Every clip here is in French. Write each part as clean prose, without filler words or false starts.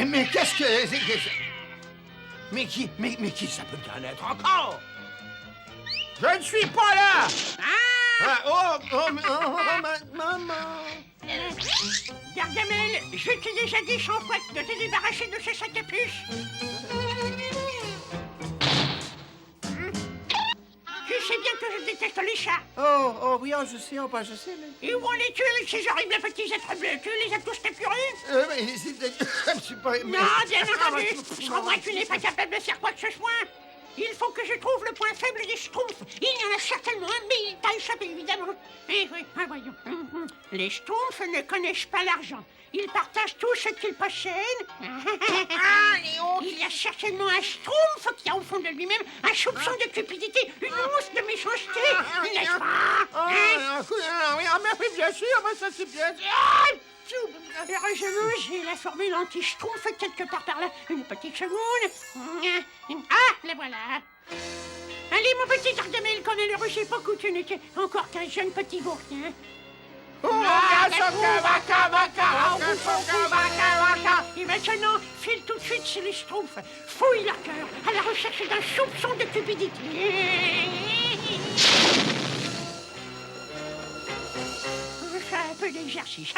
Mais qu'est-ce que... Mais qui ça peut bien être encore? Je ne suis pas là! Maman! Gargamel, je t'ai déjà dit 100 fois de te débarrasser de ce sac à puce. Tu sais bien que je déteste les chats. Oui, je sais, je sais, mais... Et où on les tue avec ces horribles petits êtres bleus? Tu les as tous capturés? Mais je suis pas... Non, bien entendu. Sans moi, tu n'es pas capable de faire quoi que ce soit. Il faut que je trouve le point faible des Schtroumpfs. Il y en a certainement un, mais il t'a échappé, évidemment. Eh oui, voyons. Les Schtroumpfs ne connaissent pas l'argent. Ils partagent tout ce qu'ils possèdent. Il y a certainement un Schtroumpf qui a au fond de lui-même un soupçon de cupidité, une once de méchanceté, n'est-ce pas? Oui, mais bien sûr, ça c'est bien... Heureusement, j'ai la formule anti-Schtroumpf quelque part par là. Une petite seconde. Ah, la voilà. Allez, mon petit Gargamel, qu'on est heureux, c'est pas que tu n'étais encore qu'un jeune petit bourrin. Et maintenant, file tout de suite chez les Schtroumpfs. Fouille leur cœur à la recherche d'un soupçon de cupidité. Un peu d'exercice.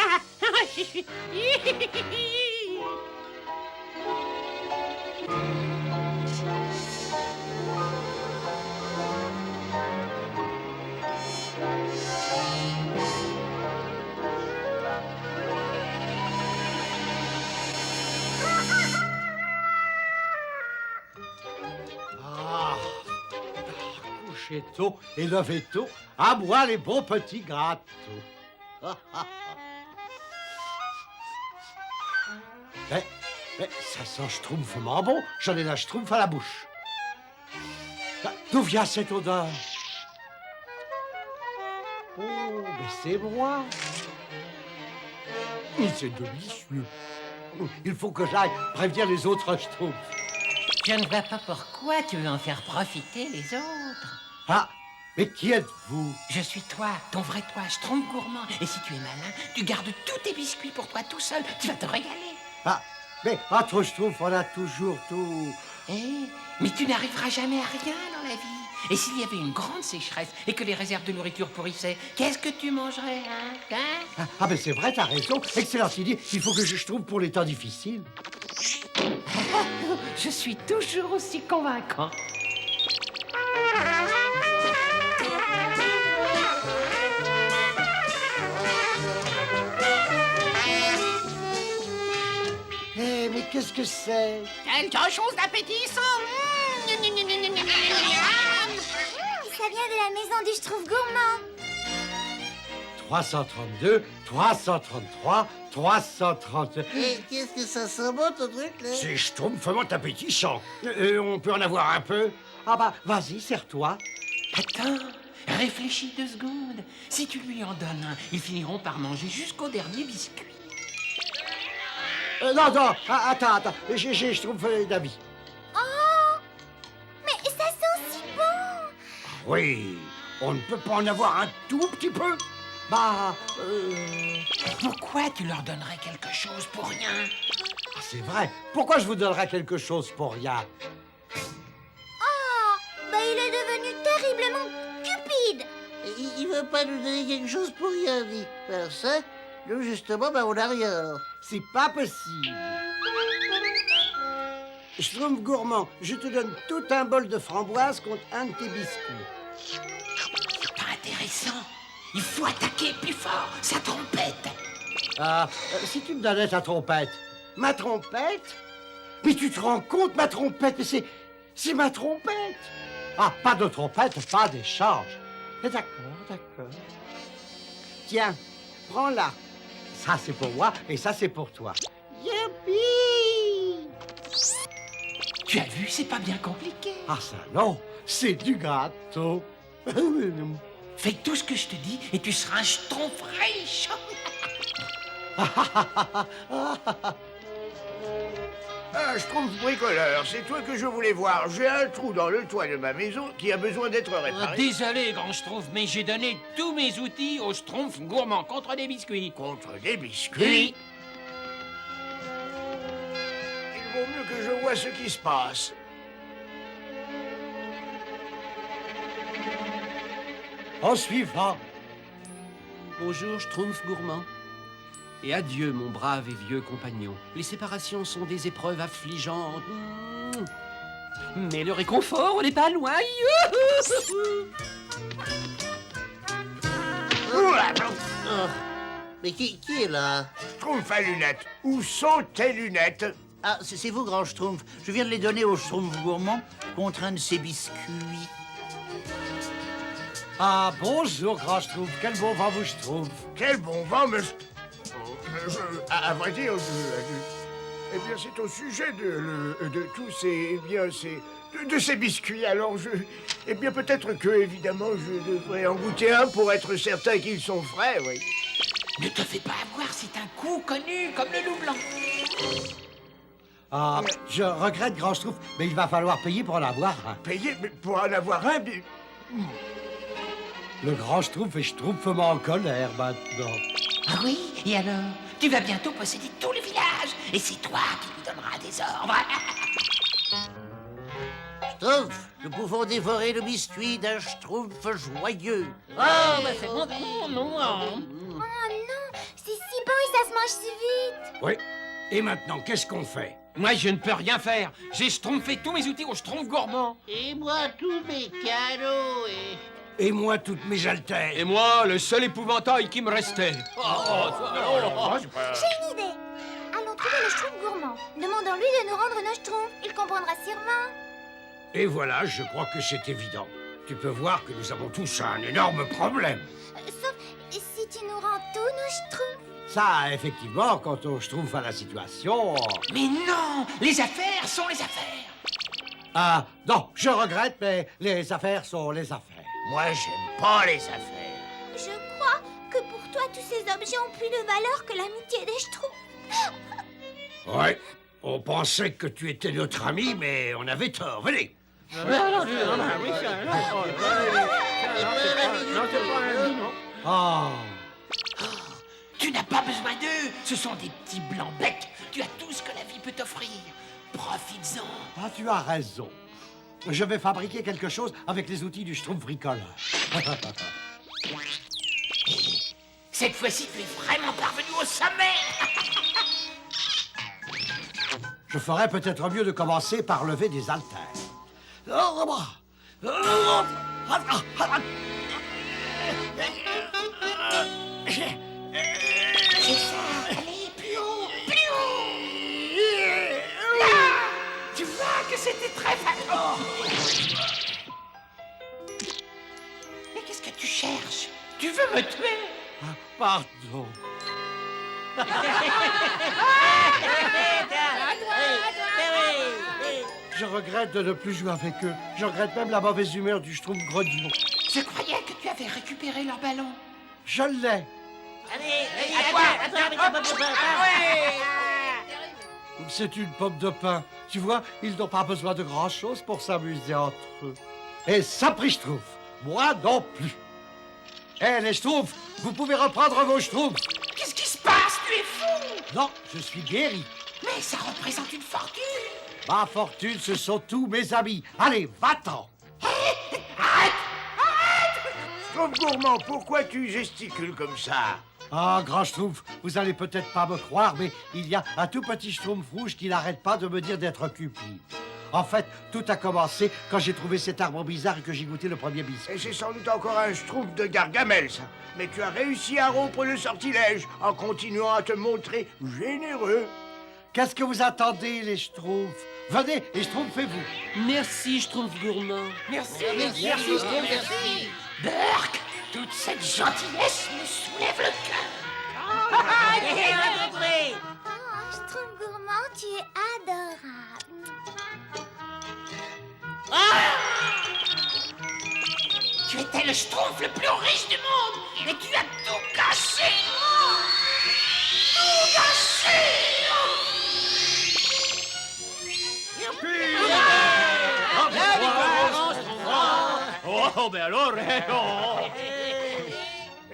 Coucher tôt et lever tôt, à boire les bons petits gâteaux. Mais ça sent schtroumpfement bon. J'en ai la schtroumpf à la bouche. D'où vient cette odeur? Oh, mais c'est moi. C'est délicieux. Il faut que j'aille prévenir les autres schtroumpfs. Je ne vois pas pourquoi tu veux en faire profiter les autres. Ah, mais qui êtes-vous? Je suis toi, ton vrai toi, Schtroumpf gourmand. Et si tu es malin, tu gardes tous tes biscuits pour toi tout seul. Tu vas te régaler. Ah, mais entre schtroumpfs, on a toujours tout. Mais tu n'arriveras jamais à rien dans la vie. Et s'il y avait une grande sécheresse et que les réserves de nourriture pourrissaient, qu'est-ce que tu mangerais, hein? Ah, mais c'est vrai, t'as raison. Excellente idée. Il faut que je trouve pour les temps difficiles. Je suis toujours aussi convaincant. Mais qu'est-ce que c'est? Quelque chose d'appétissant. Ça vient de la maison du Schtroumpf gourmand. 332, 333, 330... Et qu'est-ce que ça sent bon, ton truc, là? C'est schtroumpfement appétissant. On peut en avoir un peu? Ah bah, vas-y, serre-toi. Attends, réfléchis 2 secondes. Si tu lui en donnes un, ils finiront par manger jusqu'au dernier biscuit. Non, attends, je trouve d'amis. Oh, mais ça sent si bon. Oui, on ne peut pas en avoir un tout petit peu? Pourquoi tu leur donnerais quelque chose pour rien? Ah, c'est vrai. Pourquoi je vous donnerais quelque chose pour rien? Oh, il est devenu terriblement cupide. Il veut pas nous donner quelque chose pour rien, dit. Alors ça, nous, justement, on n'a rien, alors. C'est pas possible. Schtroumpf gourmand, je te donne tout un bol de framboises contre un de tes biscuits. C'est pas intéressant. Il faut attaquer plus fort, sa trompette. Si tu me donnais ta trompette. Ma trompette? Mais tu te rends compte, ma trompette? Mais c'est ma trompette. Ah, pas de trompette, pas d'échange. D'accord. Tiens, prends-la. Ça, c'est pour moi et ça, c'est pour toi. Youpi! Tu as vu, c'est pas bien compliqué. Ah, ça, non, c'est du gâteau. Fais tout ce que je te dis et tu seras un schtroumpf riche. Ah, je trouve bricoleur, c'est toi que je voulais voir. J'ai un trou dans le toit de ma maison qui a besoin d'être réparé. Désolé, grand Schtroumpf, mais j'ai donné tous mes outils au Schtroumpf gourmand contre des biscuits. Contre des biscuits. Oui. Il vaut mieux que je vois ce qui se passe. En suivant. Bonjour, Schtroumpf gourmand. Et adieu, mon brave et vieux compagnon. Les séparations sont des épreuves affligeantes. Mais le réconfort, on n'est pas loin. Youhou! Oh. Mais qui est là? Schtroumpf à lunettes. Où sont tes lunettes? Ah, c'est vous, grand Schtroumpf. Je viens de les donner au Schtroumpf gourmand contre un de ses biscuits. Ah, bonjour, grand Schtroumpf. Quel bon vent vous Schtroumpf. Quel bon vent, mais... à vrai dire, eh bien, c'est au sujet de tous ces... Eh bien, de ces biscuits. Alors, eh bien, peut-être que, évidemment, je devrais en goûter un pour être certain qu'ils sont frais, oui. Ne te fais pas avoir, c'est un coup connu comme le loup blanc. Ah, je regrette, grand Schtroumpf, mais il va falloir payer pour en avoir un. Payer mais pour en avoir un, mais... Le grand Schtroumpf est schtroumpfement en colère maintenant. Ah oui? Et alors? Tu vas bientôt posséder tout le village, et c'est toi qui lui donneras des ordres. Schtroumpf, nous pouvons dévorer le biscuit d'un Schtroumpf joyeux. Oh, bah c'est bon, non. Oh non, c'est si bon et ça se mange si vite. Oui. Et maintenant, qu'est-ce qu'on fait? Moi, je ne peux rien faire. J'ai schtroumpfé tous mes outils au Schtroumpf gourmand. Et moi, tous mes cadeaux Et moi, toutes mes haltères. Et moi, le seul épouvantail qui me restait. J'ai une idée. Allons trouver le Schtroumpf gourmand. Demandons-lui de nous rendre nos Schtroumpfs. Il comprendra sûrement. Et voilà, je crois que c'est évident. Tu peux voir que nous avons tous un énorme problème. Sauf si tu nous rends tous nos Schtroumpfs. Ça, effectivement, quand on Schtroumpf à la situation... Mais non, les affaires sont les affaires. Ah, non, je regrette, mais les affaires sont les affaires. Moi, j'aime pas les affaires. Je crois que pour toi, tous ces objets ont plus de valeur que l'amitié des Schtroumpfs. Ouais, on pensait que tu étais notre ami, mais on avait tort. Venez. Ah, Tu n'as pas besoin d'eux. Ce sont des petits blancs becs. Tu as tout ce que la vie peut t'offrir. Profites-en. ah, tu as raison. Je vais fabriquer quelque chose avec les outils du Schtroumpf bricoleur. Cette fois-ci, tu es vraiment parvenu au sommet. Je ferais peut-être mieux de commencer par lever des haltères. C'est ça. Allez, plus haut, plus haut. Là, tu vois que c'était très facile. Mais qu'est-ce que tu cherches? Tu veux me tuer? Pardon. Je regrette de ne plus jouer avec eux. Je regrette même la mauvaise humeur du Schtroumpf grognon. Je croyais que tu avais récupéré leur ballon. Je l'ai. C'est une pomme de pin. Tu vois, ils n'ont pas besoin de grand-chose pour s'amuser entre eux. Et ça, pris Schtroumpf. Moi non plus. Eh, les Schtroumpfs, vous pouvez reprendre vos Schtroumpfs. Qu'est-ce qui se passe? Tu es fou! Non, je suis guéri. Mais ça représente une fortune! Ma fortune, ce sont tous mes amis. Allez, va-t'en. Schtroumpf gourmand, pourquoi tu gesticules comme ça? Ah, grand Schtroumpf, vous allez peut-être pas me croire, mais il y a un tout petit Schtroumpf rouge qui n'arrête pas de me dire d'être cupide. En fait, tout a commencé quand j'ai trouvé cet arbre bizarre et que j'ai goûté le premier biscuit. Et c'est sans doute encore un Schtroumpf de Gargamel, ça. Mais tu as réussi à rompre le sortilège en continuant à te montrer généreux. Qu'est-ce que vous attendez, les Schtroumpfs? Venez et Schtroumpfez-vous. Merci, Schtroumpf gourmand. Merci, merci. Burk, toute cette gentillesse me soulève le cœur. Oh, Schtroumpf gourmand, tu es adorable. Tu étais le Schtroumpf le plus riche du monde, et tu as tout cassé. Tout cassé. Oh, ben alors,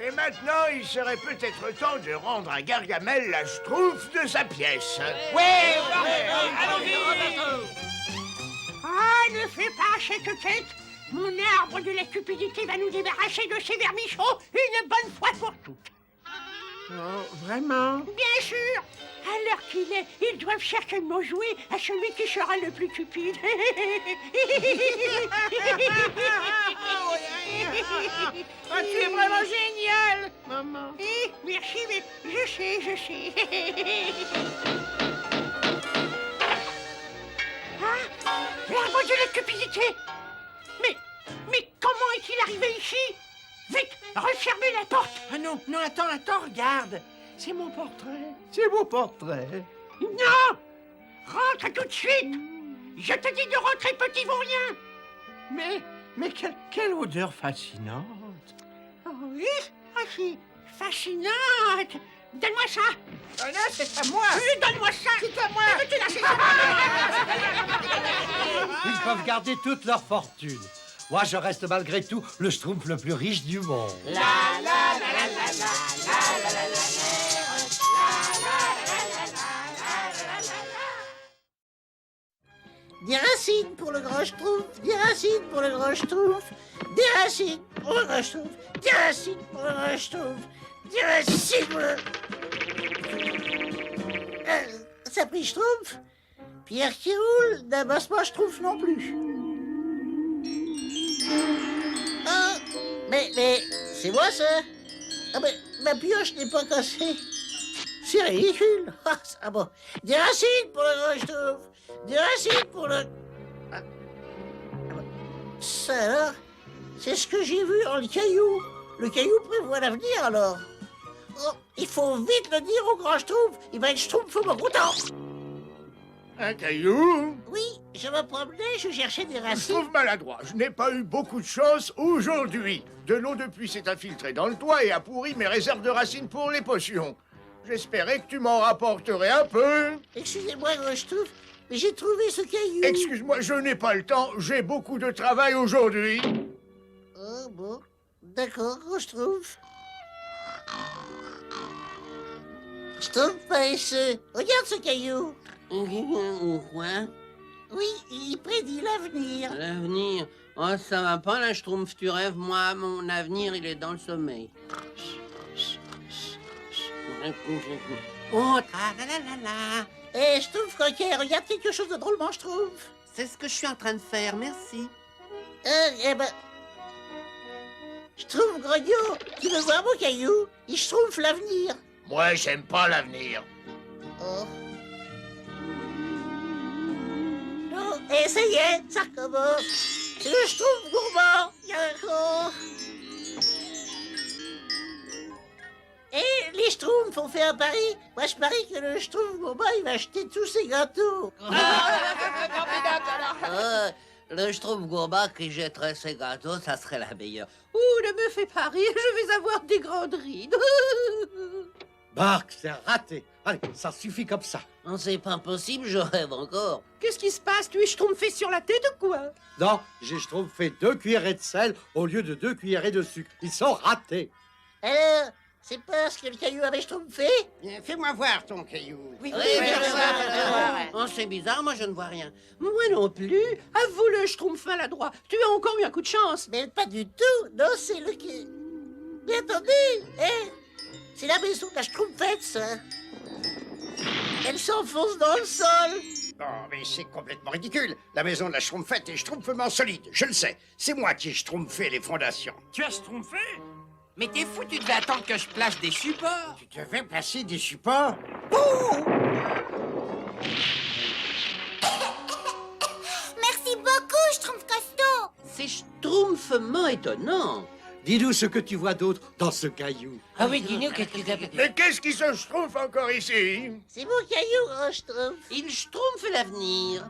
Et maintenant, il serait peut-être temps de rendre à Gargamel la schtroumpf de sa pièce. Ah, ne fais pas cette tête. Mon arbre de la cupidité va nous débarrasser de ces vermichons une bonne fois pour toutes. Oh, vraiment? Bien sûr. À l'heure qu'il est, ils doivent certainement jouer à celui qui sera le plus cupide. Ah, tu es vraiment génial, maman. Merci, mais je sais. Ah, l'arbre de la cupidité. Mais comment est-il arrivé ici? Vite, refermez la porte. Ah non, attends, regarde. C'est mon portrait. C'est mon portrait. Non! Rentre tout de suite! Je te dis de rentrer, petit vaurien! Mais quelle odeur fascinante. Oh oui? Ah si, fascinante! Donne-moi ça! Ah non, c'est à moi. Donne-moi ça! C'est à moi. Ils peuvent garder toute leur fortune. Moi, je reste malgré tout le schtroumpf le plus riche du monde. Des racines pour le grand schtroumpf, des racines pour le grand schtroumpf, des racines pour le grand schtroumpf, des racines pour le grand schtroumpf, des racines pour le... Ça prie schtroumpf. Pierre qui roule n'amasse pas schtroumpf non plus. Ah, mais c'est moi ça? Ah mais ma pioche n'est pas cassée. C'est ridicule. Ah bon. Des racines pour le grand schtroumpf. Des racines pour le... Ah. Ça alors, c'est ce que j'ai vu dans le caillou. Le caillou prévoit l'avenir alors. Oh, il faut vite le dire au grand schtroumpf. Il va être schtroumpf au content. Un caillou? Oui, je me promenais, je cherchais des Je racines. trouve maladroit. Je n'ai pas eu beaucoup de chance aujourd'hui. De l'eau de pluie s'est infiltrée dans le toit et a pourri mes réserves de racines pour les potions. J'espérais que tu m'en rapporterais un peu. Excusez-moi, grand schtroumpf, mais j'ai trouvé ce caillou. Excuse-moi, je n'ai pas le temps. J'ai beaucoup de travail aujourd'hui. Oh bon, d'accord, grand schtroumpf. Schtroumpf paresseux, regarde ce caillou. Quoi? Oui, il prédit l'avenir. L'avenir? Oh, ça va pas, la Schtroumpf, tu rêves. Moi, mon avenir, il est dans le sommeil. Oh, la. Eh, Schtroumpf coquet, regarde quelque chose de drôlement, Schtroumpf. C'est ce que je suis en train de faire, merci. Eh ben... Schtroumpf grognon, tu veux voir mon caillou? Il Schtroumpf l'avenir. Moi, j'aime pas l'avenir. Oh. Non, et ça y est, ça recommence. C'est le Schtroumpf gourmand. Yahoo. Et les Schtroumpfs ont fait un pari. Moi, je parie que le Schtroumpf gourmand, il va acheter tous ses gâteaux. Le Schtroumpf gourmand qui jetterait ses gâteaux, ça serait la meilleure. Ouh, ne me fais pas rire, je vais avoir des grandes rides. Bark, c'est raté. Allez, ça suffit comme ça. Non, c'est pas possible, je rêve encore. Qu'est-ce qui se passe? Tu es schtroumpfé sur la tête ou quoi? Non, j'ai schtroumpfé 2 cuillerées de sel au lieu de 2 cuillerées de sucre. Ils sont ratés. Alors, c'est parce que le caillou avait Schtroumpfé? Fais-moi voir ton caillou. Oui, oh, c'est bizarre, moi je ne vois rien. Moi non plus. Avoue le schtroumpf maladroit. Tu as encore eu un coup de chance. Mais pas du tout. Non, c'est le qui... Mais attendez, c'est la maison de la Schtroumpfette, ça. Elle s'enfonce dans le sol. Oh, mais c'est complètement ridicule. La maison de la Schtroumpfette est schtroumpfement solide, je le sais. C'est moi qui ai schtroumpfé les fondations. Tu as schtroumpfé? Mais t'es fou, tu devais attendre que je place des supports. Tu devais placer des supports? Merci beaucoup, Schtroumpf Costaud. C'est schtroumpfement étonnant. Dis-nous ce que tu vois d'autre dans ce caillou. Ah oui, dis-nous qu'est-ce qu'il a fait. Mais qu'est-ce qui se schtroumpf encore ici? C'est mon caillou, grand Schtroumpf. Il schtroumpfe l'avenir.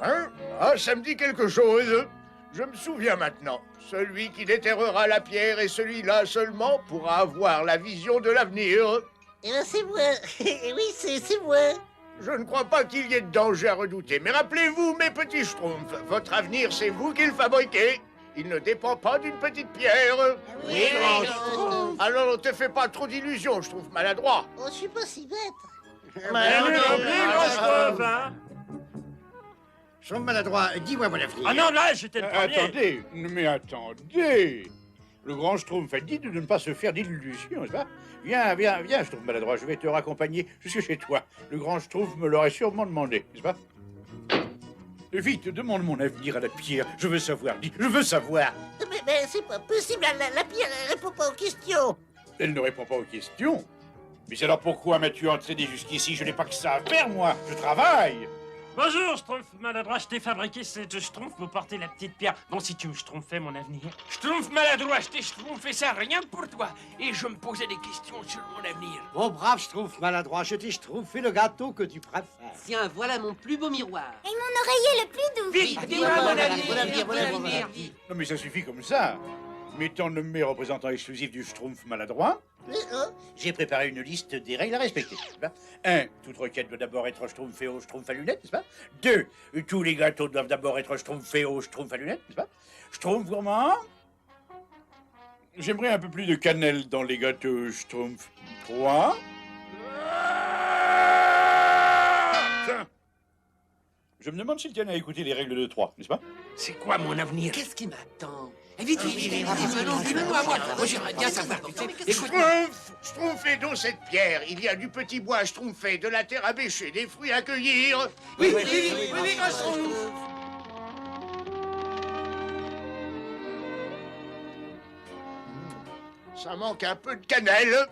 Hein? Ah, ça me dit quelque chose. Je me souviens maintenant. Celui qui déterrera la pierre et celui-là seulement pourra avoir la vision de l'avenir. Eh bien, c'est moi. Oui, c'est moi. Je ne crois pas qu'il y ait de danger à redouter. Mais rappelez-vous, mes petits schtroumpfs, votre avenir, c'est vous qui le fabriquez. Il ne dépend pas d'une petite pierre. Oui, Alors ne te fais pas trop d'illusions, je trouve maladroit. Oh, je suis pas si bête. Schtroumpf maladroit, dis-moi mon avenir. Ah non, là, j'étais le premier. Attendez, mais attendez. Le grand Schtroumpf a dit de ne pas se faire d'illusions, n'est-ce pas? Viens, Schtroumpf maladroit, je vais te raccompagner jusque chez toi. Le grand Schtroumpf me l'aurait sûrement demandé, n'est-ce pas? Vite, demande mon avenir à la pierre. Je veux savoir, dis, je veux savoir. Mais c'est pas possible, la pierre, elle répond pas aux questions. Elle ne répond pas aux questions. Mais alors pourquoi m'as-tu entraîné jusqu'ici? Je n'ai pas que ça à faire, moi. Je travaille. Bonjour, Schtroumpf maladroit, je t'ai fabriqué cette Schtroumpf pour porter la petite pierre. Bon, si tu me schtroumpfais mon avenir. Schtroumpf maladroit, je t'ai schtroumpfé ça rien que pour toi. Et je me posais des questions sur mon avenir. Mon brave Schtroumpf maladroit, je t'ai schtroumpfé le gâteau que tu préfères. Tiens, voilà mon plus beau miroir. Et mon oreiller le plus doux. Vite, dis-moi mon avenir. Non, mais ça suffit comme ça. M'étant nommé représentant exclusif du Schtroumpf maladroit, j'ai préparé une liste des règles à respecter. 1. Toute requête doit d'abord être schtroumpfée au Schtroumpf à lunettes, n'est-ce pas? 2. Tous les gâteaux doivent d'abord être schtroumpfés au Schtroumpf à lunettes, n'est-ce pas? Schtroumpf gourmand? J'aimerais un peu plus de cannelle dans les gâteaux Schtroumpf. 3. Tiens. Je me demande s'il tient à écouter les règles de 3, n'est-ce pas? C'est quoi mon avenir? Qu'est-ce qui m'attend? Vite, dis-moi à moi. Moi, j'aimerais bien savoir. Écoute, Schtroumpfez donc cette pierre. Il y a du petit bois à schtroumpfer, de la terre à bêcher, des fruits à cueillir. oui, grand Schtroumpf. Ça manque un peu de cannelle.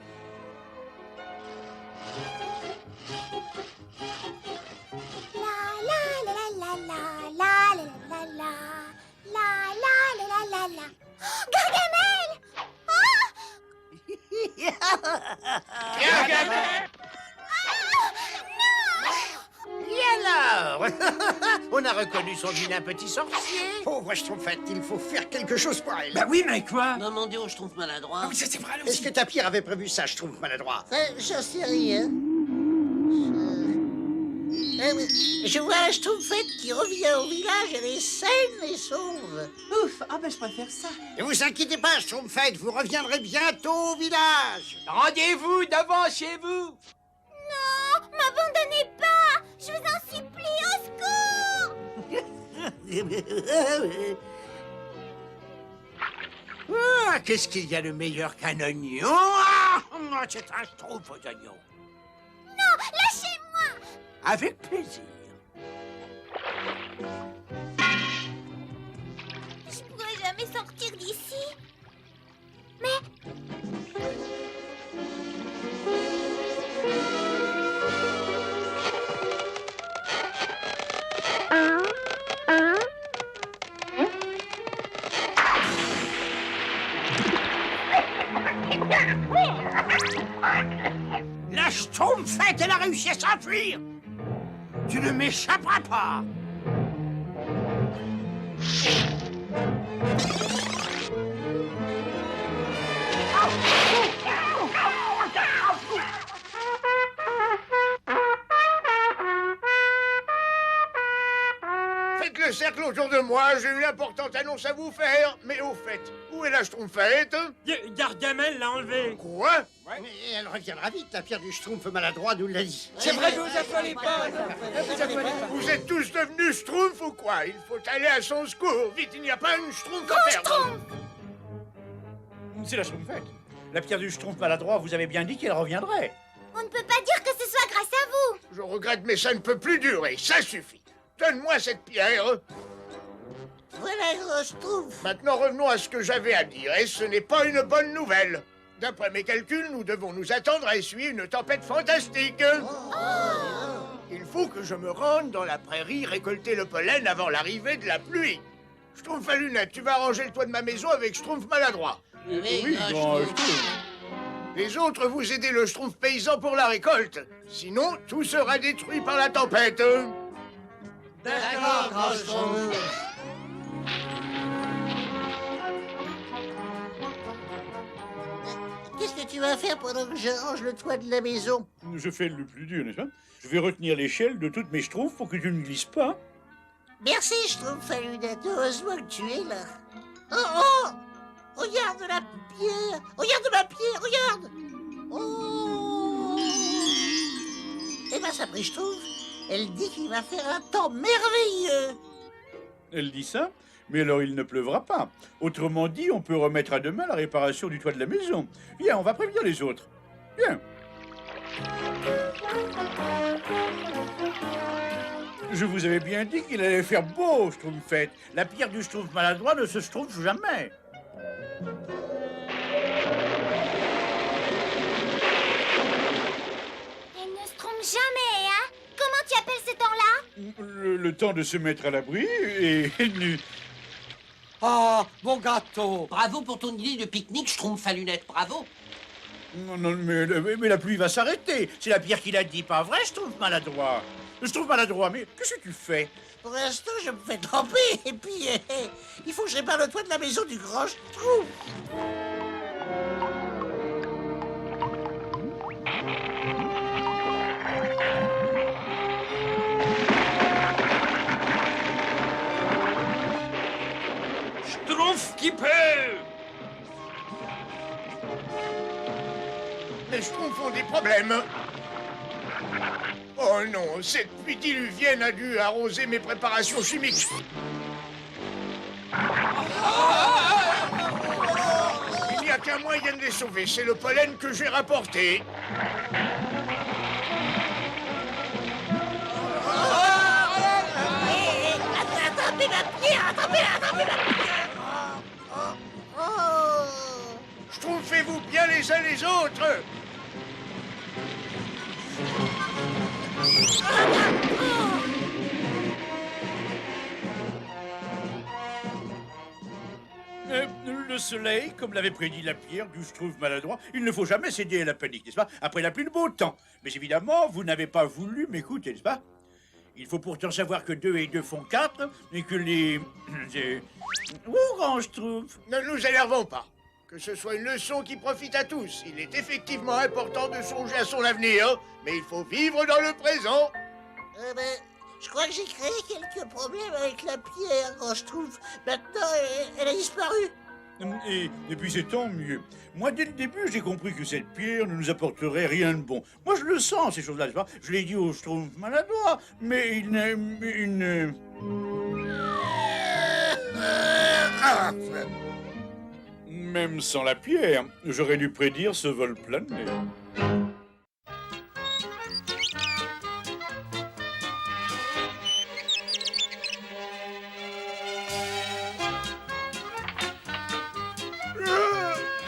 Gargamel! Et alors? On a reconnu son vilain petit sorcier. Pauvre Schtroumpfette, il faut faire quelque chose pour elle. Bah oui, mais quoi? Demandez au Schtroumpf maladroit. Ah oui, ça c'est vrai Est-ce que ta pierre avait prévu ça, Schtroumpf maladroit? J'en sais rien. Je vois la Schtroumpfette qui revient au village, elle est saine et sauve. Ouf, ah ben je préfère ça. Ne vous inquiétez pas, Schtroumpfette, vous reviendrez bientôt au village. Rendez-vous devant chez vous. Non, m'abandonnez pas! Je vous en supplie, au secours! Ah, qu'est-ce qu'il y a de meilleur qu'un oignon? Ah, c'est un Schtroumpf aux oignons. Non, lâchez-moi! Avec plaisir. Je pourrais jamais sortir d'ici. Mais... La Schtroumpfette, elle a réussi à s'enfuir. Tu ne m'échapperas pas. Faites le cercle autour de moi, j'ai une importante annonce à vous faire. Mais au fait, où est la Schtroumpfette? Gargamel l'a enlevé. Quoi? Mais elle reviendra vite, la pierre du Schtroumpf maladroit nous l'a dit. C'est vrai, ne vous affolez pas. Vous êtes tous devenus Schtroumpf ou quoi? Il faut aller à son secours. Vite, il n'y a pas une Schtroumpf à perdre. C'est la Schtroumpfette. La pierre du Schtroumpf maladroit, vous avez bien dit qu'elle reviendrait. On ne peut pas dire que ce soit grâce à vous. Je regrette, mais ça ne peut plus durer. Ça suffit. Donne-moi cette pierre. Voilà, gros Schtroumpf. Maintenant, revenons à ce que j'avais à dire. Et ce n'est pas une bonne nouvelle. D'après mes calculs, nous devons nous attendre à essuyer une tempête fantastique. Il faut que je me rende dans la prairie récolter le pollen avant l'arrivée de la pluie. Schtroumpf à lunettes, tu vas arranger le toit de ma maison avec Schtroumpf maladroit. Oui, grand Schtroumpf. Les autres, vous aidez le Schtroumpf paysan pour la récolte. Sinon, tout sera détruit par la tempête. D'accord, grand Schtroumpf. Qu'est-ce que tu vas faire pendant que je range le toit de la maison? Je fais le plus dur, n'est-ce pas? Je vais retenir l'échelle de toutes mes Schtroumpfs pour que tu ne glisses pas. Merci, Schtroumpf à lunettes. Heureusement que tu es là. Oh! Regarde la pierre! Regarde ma pierre, regarde! Oh! Eh ben, Sabré Schtroumpf, elle dit qu'il va faire un temps merveilleux. Elle dit ça, mais alors il ne pleuvra pas. Autrement dit, on peut remettre à demain la réparation du toit de la maison. Viens, on va prévenir les autres. Viens. Je vous avais bien dit qu'il allait faire beau, Schtroumpfette. La pierre du Schtroumpf maladroit ne se schtroumpfe jamais. Elle ne se trompe jamais, hein? Comment tu appelles ce temps-là? Le temps de se mettre à l'abri et... Ah, mon gâteau! Bravo pour ton idée de pique-nique, Schtroumpf à lunettes, bravo. Non, mais la pluie va s'arrêter. C'est la pierre qui l'a dit, pas vrai, Schtroumpf maladroit? Schtroumpf maladroit, mais qu'est-ce que tu fais? Pour l'instant, je me fais tremper. Et puis, il faut que je répare le toit de la maison du grand Schtroumpf. Schtroumpf qui peut. Les Schtroumpfs ont des problèmes. Oh non, cette pluie diluvienne a dû arroser mes préparations chimiques. Il n'y a qu'un moyen de les sauver, c'est le pollen que j'ai rapporté. Attrapez ma pierre, attrapez la pierre. Schtroumpfez-vous bien les uns les autres. Le soleil, comme l'avait prédit la pierre du Schtroumpf maladroit, il ne faut jamais céder à la panique, n'est-ce pas? Après la pluie, le beau temps. Mais évidemment, vous n'avez pas voulu m'écouter, n'est-ce pas? Il faut pourtant savoir que 2 et 2 font 4, et que les... Oh, grand Schtroumpf! Ne nous énervons pas. Que ce soit une leçon qui profite à tous. Il est effectivement important de songer à son avenir, mais il faut vivre dans le présent. Je crois que j'ai créé quelques problèmes avec la pierre, grand Schtroumpf. Maintenant, elle a disparu. Et puis c'est tant mieux. Moi, dès le début, j'ai compris que cette pierre ne nous apporterait rien de bon. Moi, je le sens, ces choses-là, n'est-ce pas? Je l'ai dit au Schtroumpf maladroit, mais il ne... Même sans la pierre, j'aurais dû prédire ce vol plané.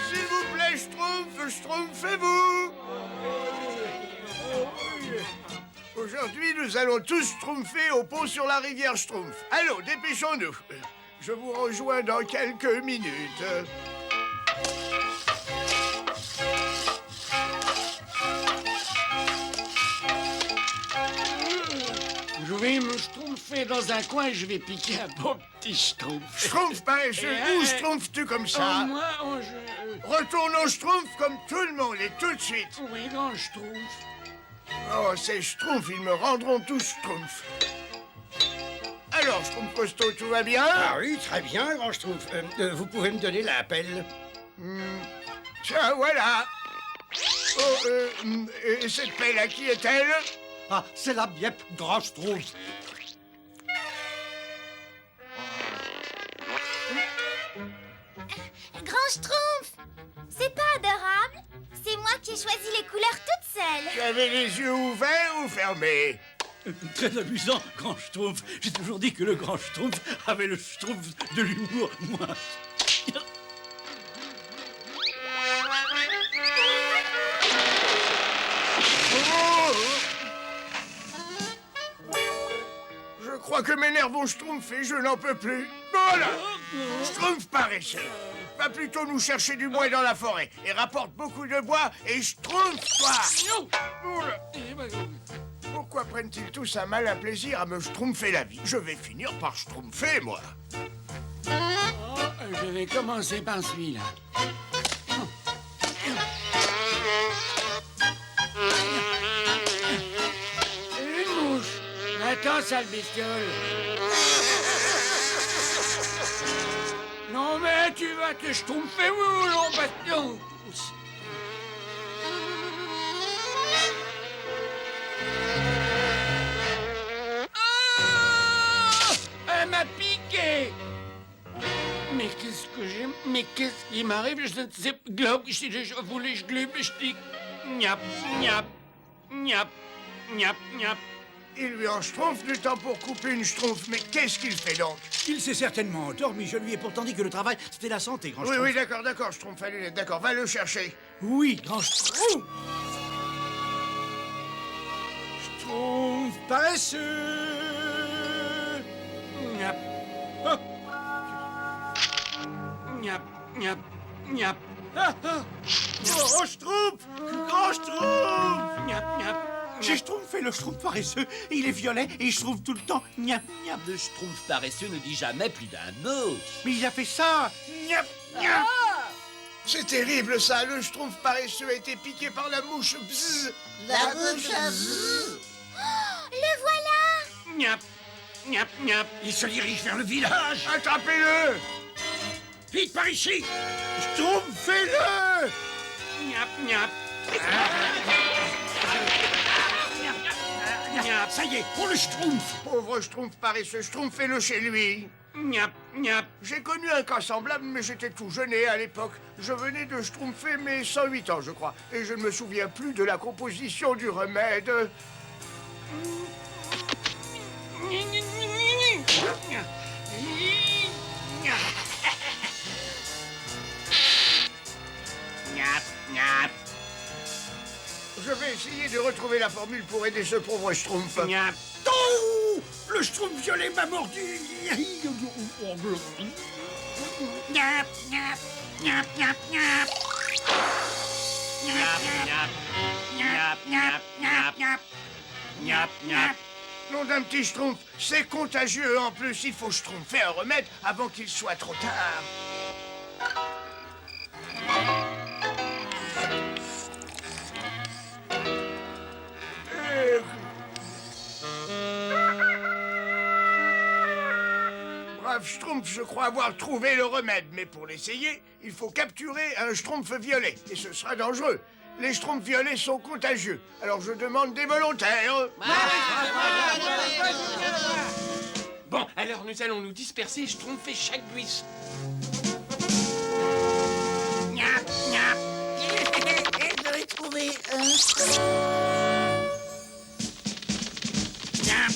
S'il vous plaît, Schtroumpfez-vous. Aujourd'hui, nous allons tous schtroumpfer au pont sur la rivière Schtroumpf. Allons, dépêchons-nous. Je vous rejoins dans quelques minutes. Je vais me schtroumpfer dans un coin et je vais piquer un beau petit schtroumpf. Schtroumpf paresseux, où schtroumpfes-tu comme ça? Moi, Retourne au schtroumpf comme tout le monde et tout de suite. Oui, grand schtroumpf. Oh, ces schtroumpfs, ils me rendront tous schtroumpfs. Alors, Schtroumpf costaud, tout va bien? Ah oui, très bien, grand Schtroumpf. Vous pouvez me donner la pelle? Tiens, voilà. Oh, et cette pelle, à qui est-elle? Ah, c'est la biep, grand Schtroumpf. Grand Schtroumpf, c'est pas adorable? C'est moi qui ai choisi les couleurs toute seule. Tu avais les yeux ouverts ou fermés? Très amusant, grand Schtroumpf. J'ai toujours dit que le grand Schtroumpf avait le Schtroumpf de l'humour, moi. Je crois que mes nerfs vont schtroumpfer, je n'en peux plus. Voilà. Schtroumpf paresseux. Va plutôt nous chercher du bois dans la forêt et rapporte beaucoup de bois et schtroumpf-toi. Pourquoi prennent-ils tous un malin plaisir à me schtroumpfer la vie? Je vais finir par schtroumpfer, moi. Je vais commencer par celui-là. Une mouche. Attends, sale bestiole. Non mais tu vas te schtroumpfer où, non, Bastion? Ah! Elle m'a piqué! Mais qu'est-ce que j'ai... Mais qu'est-ce qui m'arrive? Je ne sais... Globe, je voulais... Je glube, je dis... Niap, niap, niap, niap, niap. Il lui en schtroumpf du temps pour couper une schtroumpf, mais qu'est-ce qu'il fait donc? Il s'est certainement endormi. Je lui ai pourtant dit que le travail, c'était la santé, grand Oui, Schtroumpf. oui, d'accord, schtroumpf à lunettes, d'accord, va le chercher. Oui, grand Schtroumpf. Schtroumpf paresseux. Niap. Oh. Niap, niap, niap. Ah, ah. Oh, Schtroumpf! Grand Schtroumpf! Niap, niap. J'ai schtroumpfé le Schtroumpf paresseux. Il est violet et il schtroumpf tout le temps. Niap, niap. Le schtroumpf paresseux ne dit jamais plus d'un mot. Mais il a fait ça. Niap, niap. C'est terrible ça, le schtroumpf paresseux a été piqué par la mouche. Bzzz. La bouche à bzzz. Le voilà! Niap, niap, niap. Il se dirige vers le village. Attrapez-le! Vite par ici. Schtroumpfez-le. Niap, niap. Niap. Ça y est, pour le Schtroumpf. Pauvre schtroumpf paresseux, schtroumpfez-le chez lui. Niap, niap. J'ai connu un cas semblable, mais j'étais tout jeunet à l'époque. Je venais de schtroumpfer mes 108 ans, je crois. Et je ne me souviens plus de la composition du remède. Niap, niap. Je vais essayer de retrouver la formule pour aider ce pauvre schtroumpf. Niap. Oh, le Schtroumpf violet m'a mordu. Niap, niap. Niap, niap, niap. Niap, niap. Niap, niap, niap, niap. Niap, niap. Nom d'un petit schtroumpf, c'est contagieux en plus. Il faut schtroumpfer un remède avant qu'il soit trop tard. Brave schtroumpf, je crois avoir trouvé le remède. Mais pour l'essayer, il faut capturer un schtroumpf violet. Et ce sera dangereux. Les schtroumpfs violets sont contagieux. Alors je demande des volontaires. Bon, alors nous allons nous disperser et schtroumpfer chaque buisson. Niap, niap. J'en ai trouvé un. Niap.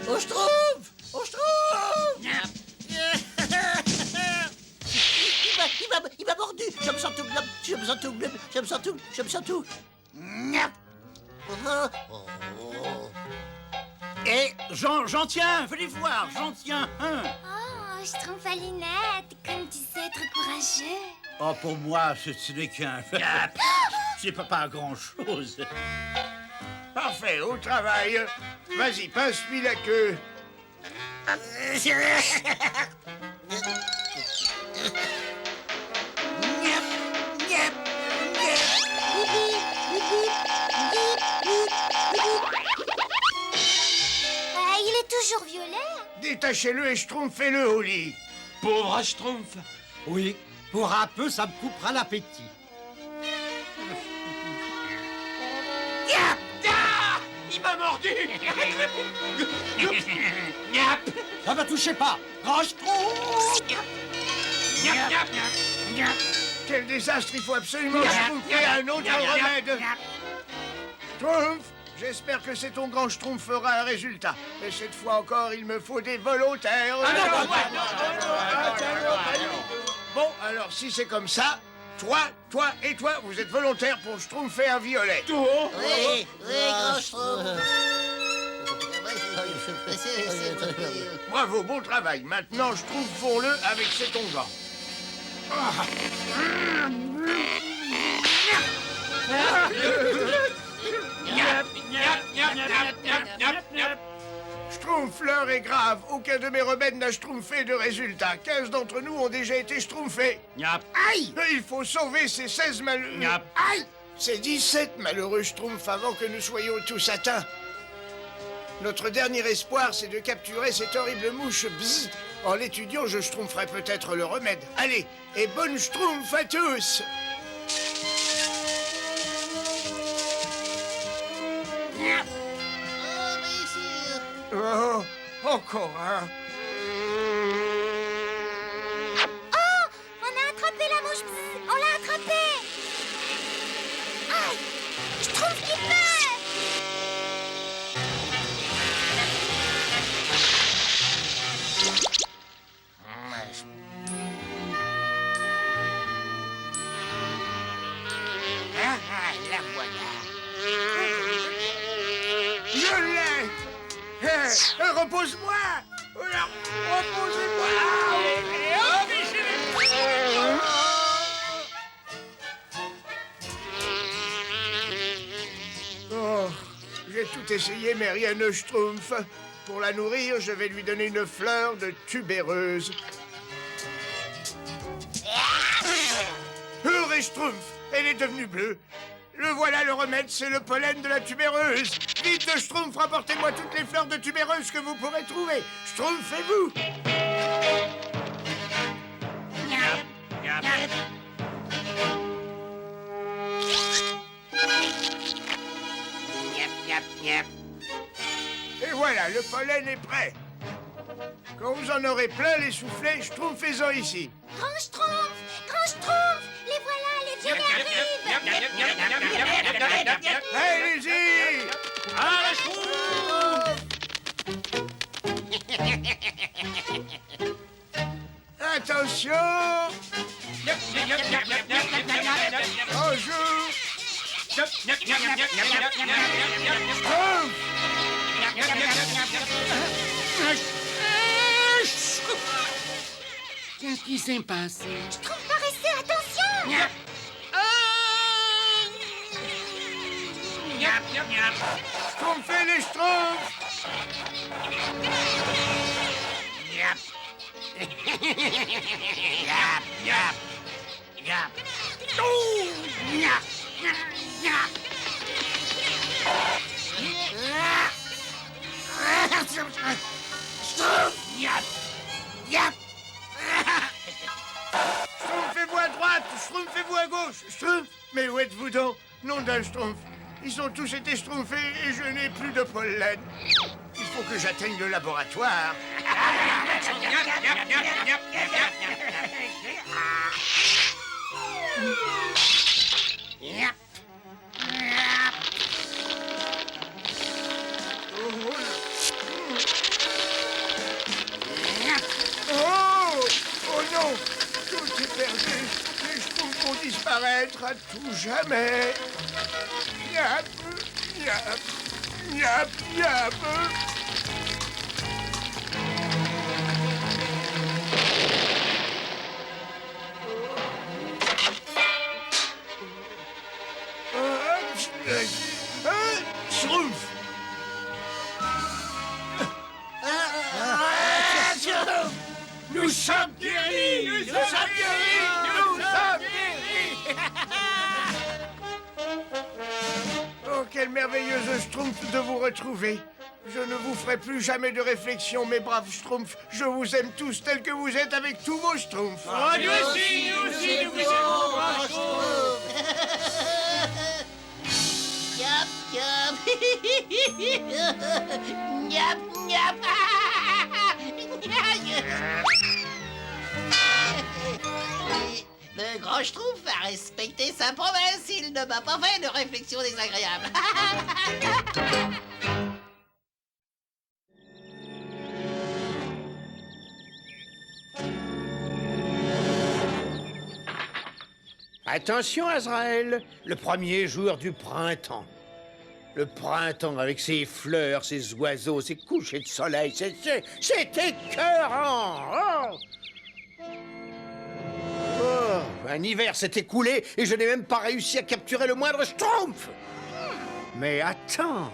Au Schtroumpf! Au Schtroumpf! Niap. Il m'a mordu. Je me sens tout globe. Je me sens tout globe. Je me sens tout. Je me sens tout. Niap. Eh, j'en tiens. Venez voir, j'en tiens un. Oh, Schtroumpf à lunettes, comme tu sais être courageux. Oh, pour moi, ce n'est qu'un... C'est pas grand-chose. Parfait, au travail. Vas-y, passe-lui la queue. Il est toujours violet. Détachez-le et schtroumpfez-le au lit. Pauvre schtroumpf. Oui, pour un peu, ça me coupera l'appétit. Niap. Ah, il m'a mordu. Niap. Ça ne touchez pas. Grand Schtroumpf. Niap, niap, niap, niap. Quel désastre, il faut absolument schtroumpfer un autre remède. Schtroumpf, j'espère que c'est ton grand schtroumpf fera un résultat. Mais cette fois encore, il me faut des volontaires. Bon, alors si c'est comme ça, toi et toi, vous êtes volontaires pour schtroumpfer un violet. Oui, grand Schtroumpf. Bravo, bon travail. Maintenant, schtroumpfons-le avec cet onguent. Niap, niap, niap, niap, niap, niap, niap. Schtroumpf, l'heure est grave. Aucun de mes remèdes n'a schtroumpfé de résultat. 15 d'entre nous ont déjà été schtroumpfés. Niap. Aïe! Il faut sauver ces 16 malheureux. Niap. Aïe! C'est 17 malheureux schtroumpfs avant que nous soyons tous atteints. Notre dernier espoir, c'est de capturer cette horrible mouche. Bzzz. En l'étudiant, je schtroumpferai peut-être le remède. Allez, et bonne schtroumpf à tous! Oh, encore un. Oh, on a attrapé la mouche. Bzzz, on l'a attrapée. Aïe, je trouve qu'il meurt. La voilà. Je l'ai! Repose-moi! Reposez-moi! Oh, j'ai tout essayé, mais rien ne schtroumpf. Pour la nourrir, je vais lui donner une fleur de tubéreuse. Heureux schtroumpf! Elle est devenue bleue. Le voilà le remède, c'est le pollen de la tubéreuse. Vite, schtroumpf, rapportez-moi toutes les fleurs de tubéreuse que vous pourrez trouver. Schtroumpfez-vous! Et voilà, le pollen est prêt. Quand vous en aurez plein les soufflets, schtroumpfez-en ici. Grand Schtroumpf, les voilà, les violets arrivent. Allez-y! Ah, la schtroumpf! Attention! Bonjour! Qu'est-ce qui s'est passé? Schtroumpf paraissez, attention. Schtroumpfez les schtroumpfs! Schtroumpfez-vous à droite, schtroumpfez-vous à gauche, schtroumpf! Mais où êtes-vous donc? Nom d'un schtroumpf. Ils ont tous été schtroumpfés et je n'ai plus de pollen. Il faut que j'atteigne le laboratoire. Oh non! Tout est perdu. Les schtroumpfs vont disparaître à tout jamais. Yap, yap, yap, yap. Schtroumpf! Nous sommes guéris! Nous sommes guéris! Nous sommes guéris! Oh, quelle merveilleuse schtroumpf de vous retrouver! Je ne vous ferai plus jamais de réflexion, mes braves schtroumpfs. Je vous aime tous tels que vous êtes avec tous vos schtroumpfs. Oh, nous aussi, nous vous aimons, grand schtroumpf. Yap, yap. Yap, yap. Le grand Schtroumpf a respecté sa promesse. Il ne m'a pas fait de réflexion désagréable. Attention, Azraël, le premier jour du printemps. Le printemps avec ses fleurs, ses oiseaux, ses couchers de soleil, c'est écœurant. Oh. Oh, un hiver s'est écoulé et je n'ai même pas réussi à capturer le moindre schtroumpf. Mais attends,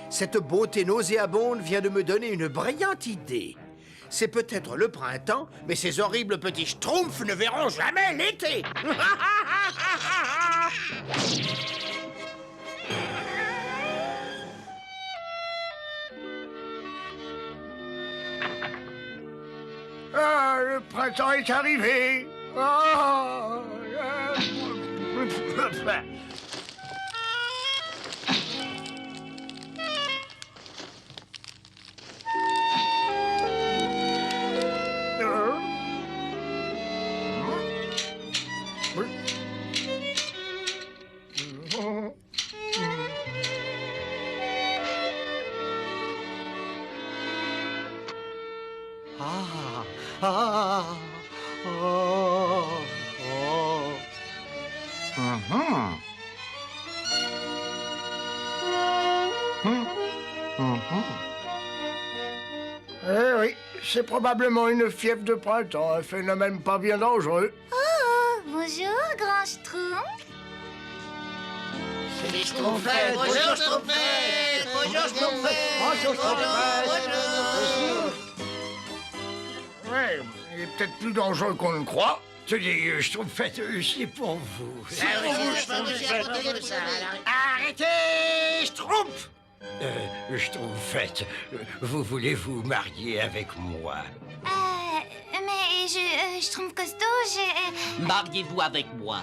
cette beauté nauséabonde vient de me donner une brillante idée. C'est peut-être le printemps, mais ces horribles petits schtroumpfs ne verront jamais l'été. Ah, le printemps est arrivé. Ah, Eh oui, c'est probablement une fièvre de printemps, un phénomène pas bien dangereux. Oh, bonjour, grand Schtroumpf. C'est les Schtroumpfettes. Bonjour, Schtroumpfettes. Bonjour, Schtroumpfettes. Bonjour, Schtroumpfettes. Ouais, il est peut-être plus dangereux qu'on le croit. Tenez, Schtroumpfette, c'est pour vous. Arrêtez, Schtroumpf! Schtroumpfette, vous voulez vous marier avec moi? Mais je trouve costaud, j'ai... Mariez-vous avec moi.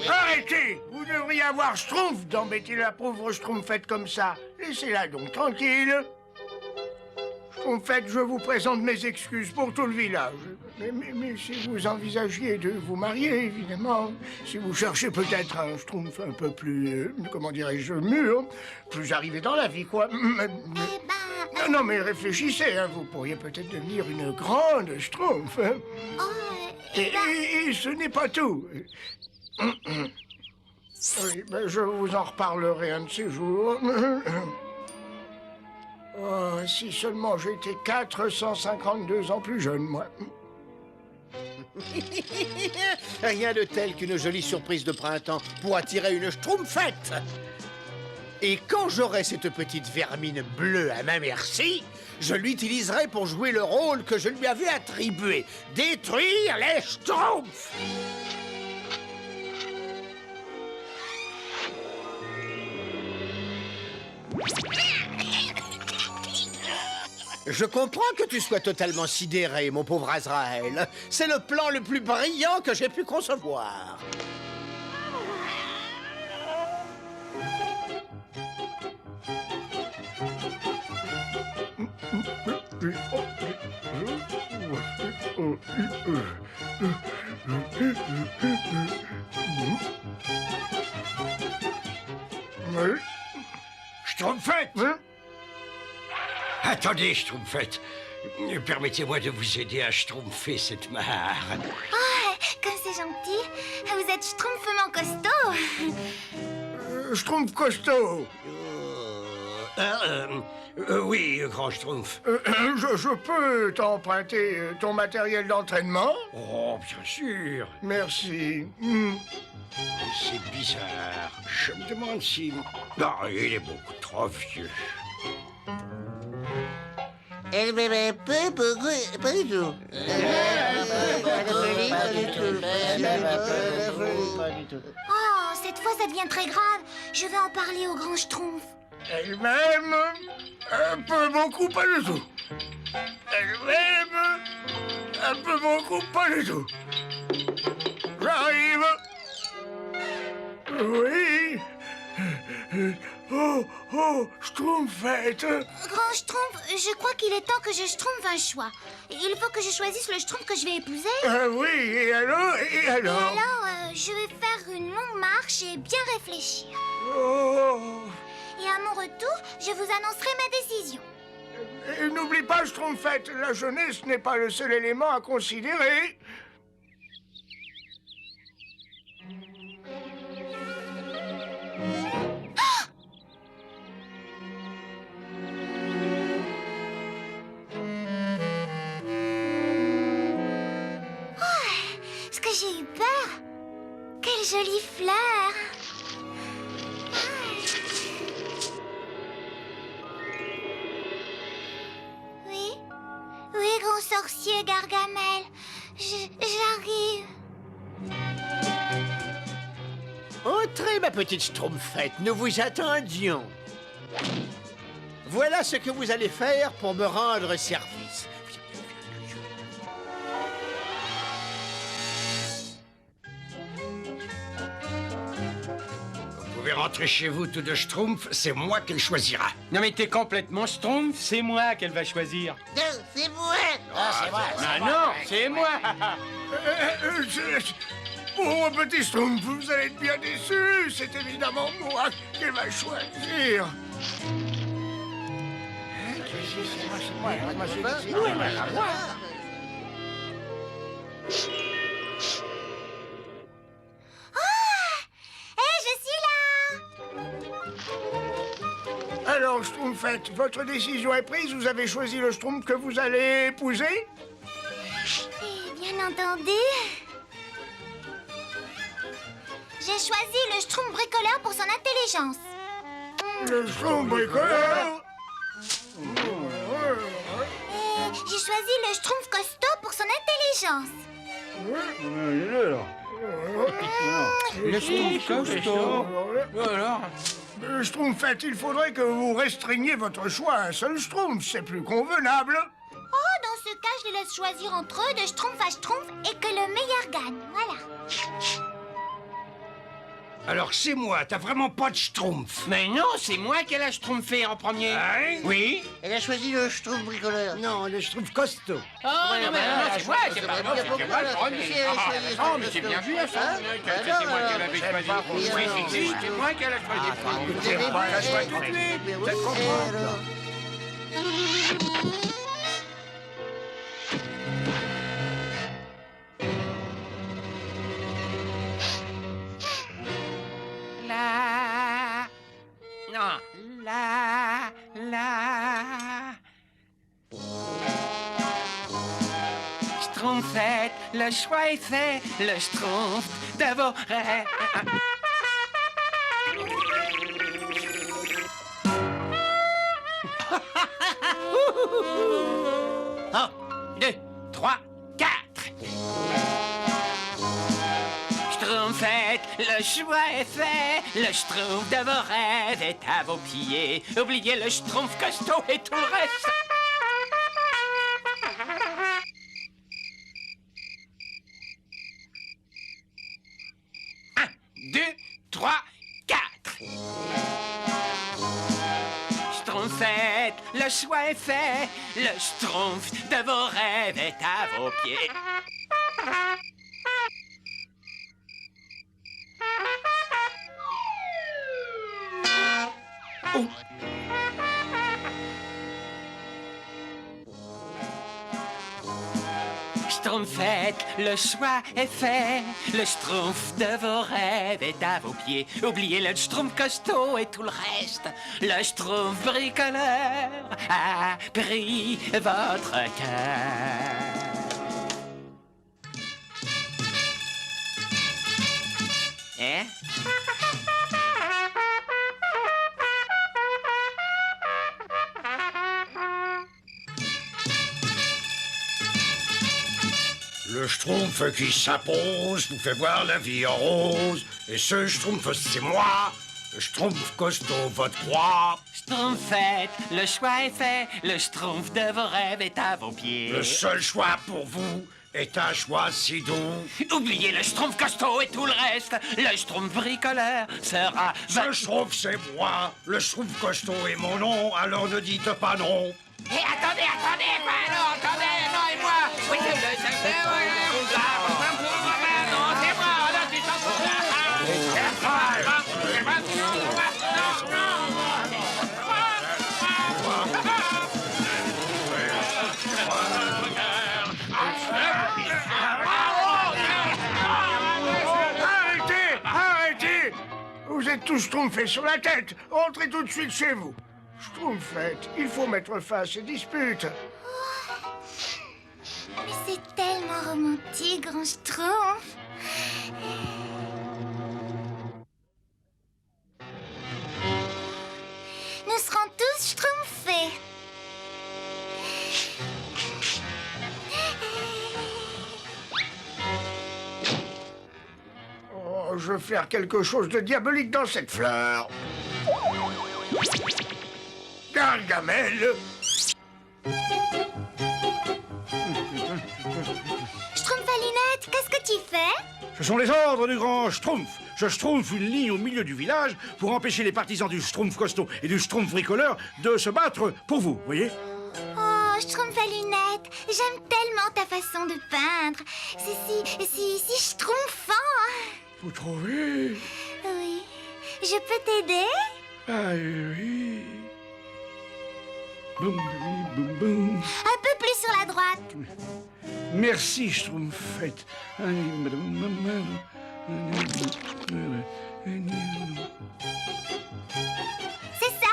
Arrêtez! Vous devriez avoir Schtroumpf d'embêter la pauvre Schtroumpfette comme ça. Laissez-la donc tranquille. Schtroumpfette, je vous présente mes excuses pour tout le village. Mais si vous envisagiez de vous marier, évidemment, si vous cherchez peut-être un Schtroumpf un peu plus, comment dirais-je, mûr, plus arrivé dans la vie, quoi. Non, mais réfléchissez, hein, vous pourriez peut-être devenir une grande Schtroumpf. Hein. Et ce n'est pas tout. Oui, ben, je vous en reparlerai un de ces jours. Oh, si seulement j'étais 452 ans plus jeune, moi. Rien de tel qu'une jolie surprise de printemps pour attirer une Schtroumpfette. Et quand j'aurai cette petite vermine bleue à ma merci, je l'utiliserai pour jouer le rôle que je lui avais attribué. Détruire les Schtroumpfs. Je comprends que tu sois totalement sidéré, mon pauvre Azraël. C'est le plan le plus brillant que j'ai pu concevoir. Schtroumpfette! Hein? Attendez, Schtroumpfette. Permettez-moi de vous aider à schtroumpfer cette mare. Oh, comme c'est gentil. Vous êtes schtroumpfement costaud. Schtroumpf costaud. Oui, grand Schtroumpf. Je peux t'emprunter ton matériel d'entraînement? Oh, bien sûr. Merci. C'est bizarre. Je me demande si... Non, il est beaucoup trop vieux. Pas du tout. Oh, cette fois, ça devient très grave. Je vais en parler au grand Schtroumpf. Elle-même, un peu beaucoup, pas du tout. Elle-même, un peu beaucoup, pas du tout. J'arrive. Oui. Oh, Schtroumpfette. Grand Schtroumpf, je crois qu'il est temps que je schtroumpfe un choix. Il faut que je choisisse le Schtroumpf que je vais épouser. Oui, et alors? Et alors, je vais faire une longue marche et bien réfléchir. Oh. Et à mon retour, je vous annoncerai ma décision. Et n'oublie pas, Schtroumpfette, la jeunesse n'est pas le seul élément à considérer. Est-ce que j'ai eu peur? Quelle jolie fleur! Oui, grand sorcier Gargamel, j'arrive. Entrez, ma petite Schtroumpfette, nous vous attendions. Voilà ce que vous allez faire pour me rendre service. Vous pouvez rentrer chez vous tout de Schtroumpf, c'est moi qui le choisira. Non mais t'es complètement schtroumpf, c'est moi qu'elle va choisir. Non, c'est moi. Non, c'est moi. Ah non, c'est moi. Oh, petit Schtroumpf, vous allez être bien déçu. C'est évidemment moi qu'elle va choisir. Alors, Schtroumpfette, votre décision est prise. Vous avez choisi le Schtroumpf que vous allez épouser? Et bien entendu. J'ai choisi le Schtroumpf bricoleur pour son intelligence. Le Schtroumpf bricoleur? Et j'ai choisi le Schtroumpf costaud pour son intelligence. Le schtroumpf costaud. Alors Schtroumpfette, il faudrait que vous restreigniez votre choix à un seul Schtroumpf. C'est plus convenable. Oh, dans ce cas, je les laisse choisir entre eux de Schtroumpf à Schtroumpf et que le meilleur gagne. Voilà. Alors c'est moi, t'as vraiment pas de Schtroumpf. Mais non, c'est moi qui l'a schtroumpfé en premier. Hein? Oui. Elle a choisi le Schtroumpf bricoleur. Non, le Schtroumpf costaud. Oh, non, mais non, c'est moi, c'est pas moi, c'est moi le premier. Oh, mais c'est bien vu, ça. C'est moi qui l'avais choisi. Oui, c'est moi qui l'a choisi. Écoutez, Ça se voit tout de suite. Vous comprendre. La... Non. La... Schtroumpfette, le choix est fait, le Schtroumpf dévorait... 1, 2, 3, 4. Schtroumpfette, le choix est fait. Le Schtroumpf de vos rêves est à vos pieds. Oubliez le Schtroumpf costaud et tout le reste. Un, 2, 3, 4. Schtroumpfette, le choix est fait. Le Schtroumpf de vos rêves est à vos pieds. Oh. Schtroumpfette, le choix est fait. Le Schtroumpf de vos rêves est à vos pieds. Oubliez le Schtroumpf costaud et tout le reste. Le Schtroumpf bricoleur a pris votre cœur. Hein? Le Schtroumpf qui s'impose nous fait voir la vie en rose. Et ce Schtroumpf, c'est moi, le Schtroumpf costaud, votre roi. Schtroumpfette, le choix est fait. Le Schtroumpf de vos rêves est à vos pieds. Le seul choix pour vous est un choix si doux. Oubliez le Schtroumpf costaud et tout le reste. Le Schtroumpf bricoleur sera... Ce Schtroumpf, c'est moi. Le Schtroumpf costaud est mon nom, alors ne dites pas non. Hé, attendez, quoi, non, attendez, non, et moi. Oui, c'est non, c'est moi, là, tu t'en fous, Arrêtez! Vous êtes tous schtroumpfés sur la tête. Rentrez tout de suite chez vous. Schtroumpfette, il faut mettre fin à ces disputes. Mais c'est tellement romantique, grand Schtroumpf. Nous serons tous schtroumpfés. Oh, je veux faire quelque chose de diabolique dans cette fleur. Gargamel. Schtroumpfalinette, qu'est-ce que tu fais? Ce sont les ordres du grand Schtroumpf. Je schtroumpfe une ligne au milieu du village pour empêcher les partisans du Schtroumpf costaud et du Schtroumpf bricoleur de se battre pour vous, voyez? Oh, Schtroumpfalinette, j'aime tellement ta façon de peindre. C'est si schtroumpfant. Vous trouvez? Oui. Je peux t'aider? Ah oui. Boum, boum, boum. Un peu plus sur la droite. Merci, Schtroumpfette. C'est ça.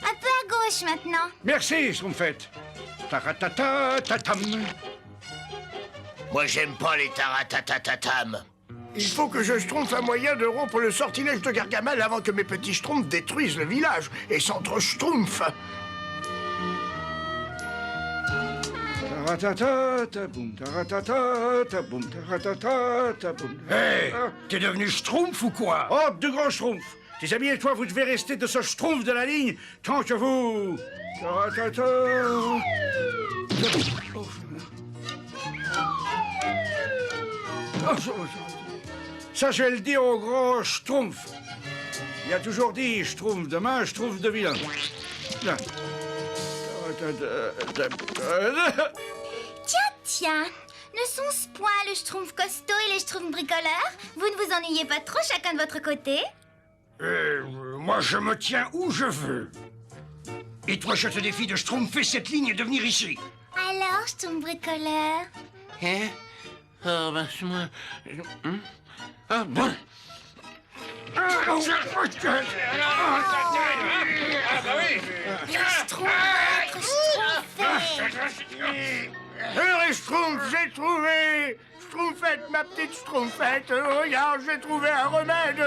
Un peu à gauche maintenant. Merci, Schtroumpfette. Taratata, tatam. Moi, j'aime pas les taratatatam. Il faut que je schtroumpfe un moyen de rompre le sortilège de Gargamel avant que mes petits schtroumpfs détruisent le village et s'entre-schtroumpfent. Taratata, taboum, taratata, taboum, taratata, taboum. Hé, t'es devenu schtroumpf ou quoi? Oh, de grands schtroumpfs. Tes amis et toi, vous devez rester de ce schtroumpf de la ligne tant que vous... Taratata... Ça, je vais le dire au grand schtroumpf. Il a toujours dit schtroumpf de main, schtroumpf de vilain. Là. Tiens, ne sont-ce point le schtroumpf costaud et les schtroumpfs bricoleurs? Vous ne vous ennuyez pas trop chacun de votre côté? Moi, je me tiens où je veux. Et toi, je te défie de schtroumpfer cette ligne et de venir ici. Alors, schtroumpf bricoleur? Hein? Oh, ben, c'est moi... Ah, bon. Les schtroumpfs, j'ai trouvé. Schtroumpfette, ma petite schtroumpfette, regarde, j'ai trouvé un remède.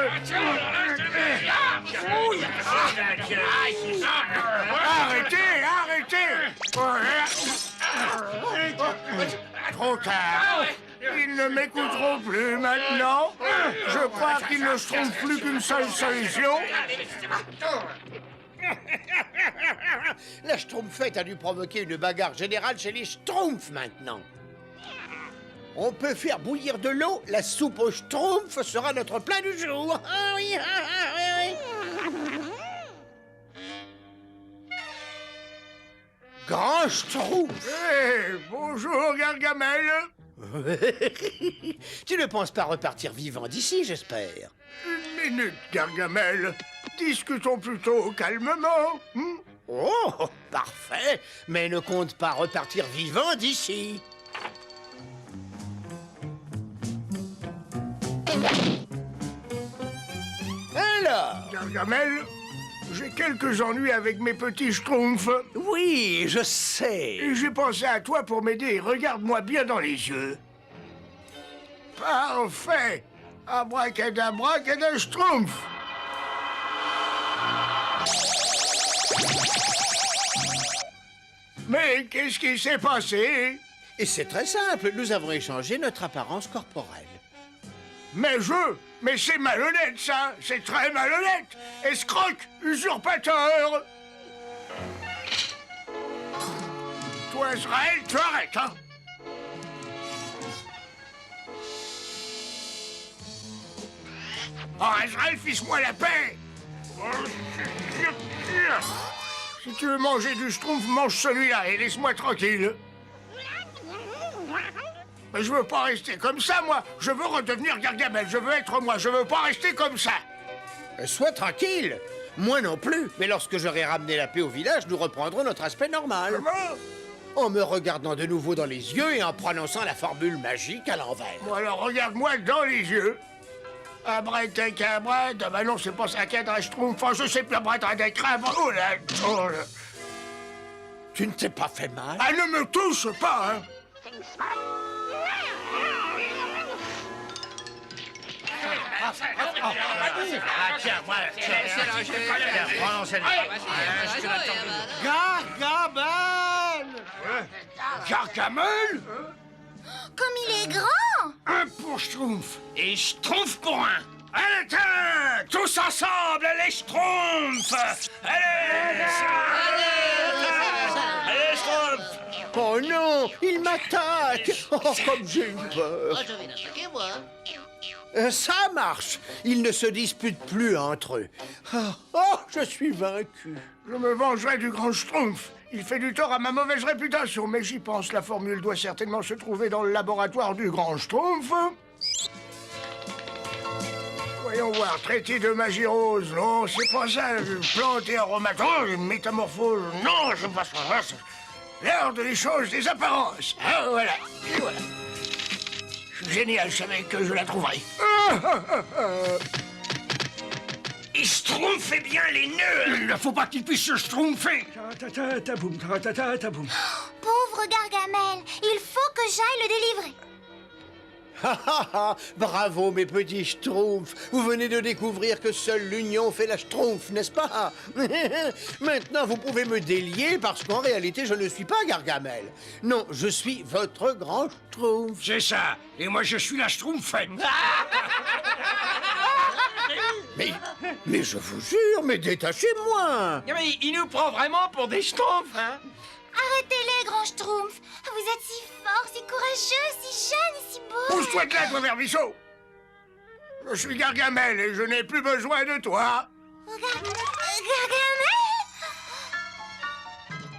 Arrêtez. Trop tard. Ils ne m'écouteront plus maintenant. Je crois qu'ils ne seront plus qu'une seule solution. La Schtroumpfette a dû provoquer une bagarre générale chez les Schtroumpfs maintenant. On peut faire bouillir de l'eau, la soupe aux Schtroumpfs sera notre plat du jour. Ah oui, oui. Grand Schtroumpf. Hey, bonjour, Gargamel. Tu ne penses pas repartir vivant d'ici, j'espère? Une minute, Gargamel. Discutons plutôt calmement. Oh, parfait. Mais ne compte pas repartir vivant d'ici. Alors? Gargamel, j'ai quelques ennuis avec mes petits schtroumpfs. Oui, je sais. Et j'ai pensé à toi pour m'aider. Regarde-moi bien dans les yeux. Parfait. Abracadabra, schtroumpf. Mais qu'est-ce qui s'est passé? Et c'est très simple, nous avons échangé notre apparence corporelle. Mais c'est malhonnête, ça. C'est très malhonnête. Escroc, usurpateur. Toi, Israël, tu arrêtes, hein? Oh, Israël, fiche-moi la paix. Si tu veux manger du schtroumpf, mange celui-là et laisse-moi tranquille. Mais je veux pas rester comme ça, moi. Je veux redevenir Gargamel. Je veux être moi. Je veux pas rester comme ça. Sois tranquille. Moi non plus. Mais lorsque j'aurai ramené la paix au village, nous reprendrons notre aspect normal. Comment? En me regardant de nouveau dans les yeux et en prononçant la formule magique à l'envers. Bon, alors regarde-moi dans les yeux. Abracadabra, bah non, c'est pas ça qu'il y a dans Schtroumpf. Enfin, je sais plus, abracadabra. Oh là, oh là. Tu ne t'es pas fait mal? Ah, ne me touche pas, hein. Gargamel! Gargamel? Comme il est grand! Un pour Schtroumpf. Et Schtroumpf pour un. À l'attaque! Tous ensemble, les Schtroumpfs. Allez, allez, Schtroumpf. Oh non, il m'attaque. Oh, comme j'ai eu peur. Je vais l'attaquer, moi. Ça marche. Ils ne se disputent plus entre eux. Oh, je suis vaincu. Je me vengerai du grand Schtroumpf. Il fait du tort à ma mauvaise réputation, mais j'y pense. La formule doit certainement se trouver dans le laboratoire du grand Schtroumpf. Voyons voir, traité de magie rose. Non, c'est pas ça. Plante et aromatose, métamorphose. Non, c'est pas ça. C'est l'ordre des choses, des apparences. Ah, voilà. Et voilà. Je suis génial, je savais que je la trouverais. Il Schtroumpf fait bien les nœuds. Il ne faut pas qu'il puisse se schtroumpfer. Pauvre Gargamel, il faut que j'aille le délivrer. Bravo, mes petits Schtroumpfs. Vous venez de découvrir que seule l'union fait la Schtroumpf, n'est-ce pas? Maintenant, vous pouvez me délier parce qu'en réalité, je ne suis pas Gargamel. Non, je suis votre grand Schtroumpf. C'est ça. Et moi, je suis la Schtroumpfette. Mais je vous jure, mais détachez-moi. Mais il nous prend vraiment pour des Schtroumpfs, hein? Arrêtez-les, grand Schtroumpf. Vous êtes si fort, si courageux, si jeune et si beau. Pousse-toi de là, toi, Vermisseau. Je suis Gargamel et je n'ai plus besoin de toi. Gargamel?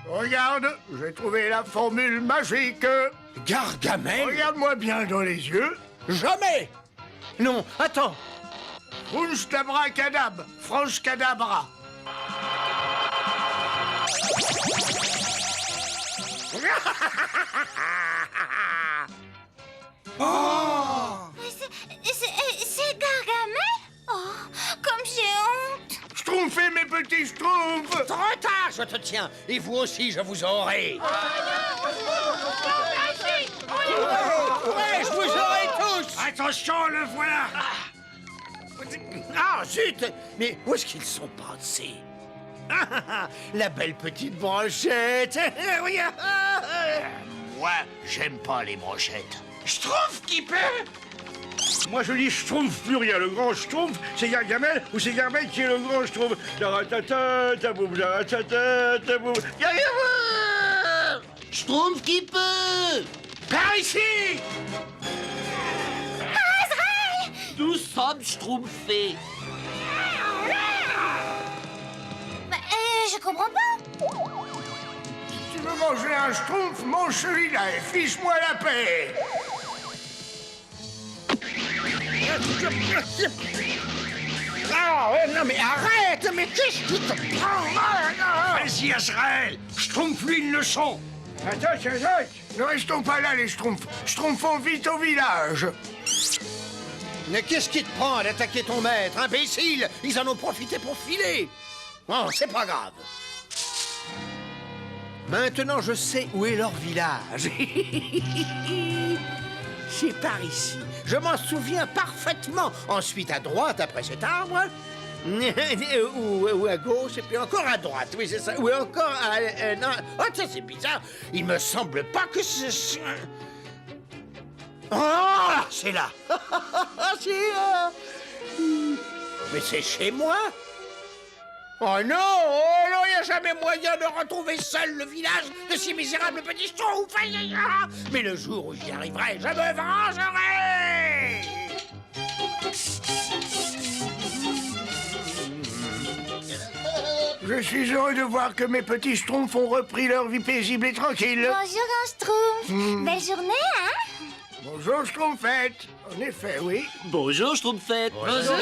Regarde, j'ai trouvé la formule magique. Gargamel? Regarde-moi bien dans les yeux. Jamais. Non, attends. Crunch-tabracadab, franche-cadabra. C'est Gargamel? Oh, comme j'ai honte. Schtroumpfez, mes petits Schtroumpfs. Trop tard, je te tiens. Et vous aussi, je vous aurai. Ouais, je vous aurai tous. Attention, le voilà. Ah, zut. Mais où est-ce qu'ils sont passés? La belle petite brochette. Oui. Moi, j'aime pas les brochettes. Schtroumpf qui peut. Moi, je dis Schtroumpf pluriel. Le grand Schtroumpf, c'est Gargamel ou c'est Gargamel qui est le grand Schtroumpf. Taratata, taboum, taratata, taboum. Schtroumpf qui peut. Par ici. Nous sommes schtroumpfés. Je comprends pas. Tu veux manger un Schtroumpf, mange celui-là et fiche-moi la paix. Non, mais arrête. Mais qu'est-ce qui te prend? Vas-y, Azraël. Schtroumpf-lui une leçon. Attends. Ne restons pas là, les Schtroumpfs. Schtroumpfons vite au village. Mais qu'est-ce qui te prend d'attaquer ton maître, imbécile? Ils en ont profité pour filer. Oh, c'est pas grave. Maintenant, je sais où est leur village. C'est par ici. Je m'en souviens parfaitement. Ensuite, à droite, après cet arbre. ou à gauche, et puis encore à droite. Oui, c'est ça. Ou encore à... non. Oh, ça, c'est bizarre. Il me semble pas que ce... Oh, c'est là. C'est là. Mais c'est chez moi. Oh non, il n'y a jamais moyen de retrouver seul le village de ces misérables petits Schtroumpfs. Mais le jour où j'y arriverai, je me vengerai. Je suis heureux de voir que mes petits Schtroumpfs ont repris leur vie paisible et tranquille. Bonjour, grand Schtroumpf. Belle journée, hein? Bonjour, Schtroumpfette. En effet, oui. Bonjour, Schtroumpfette. Bonjour,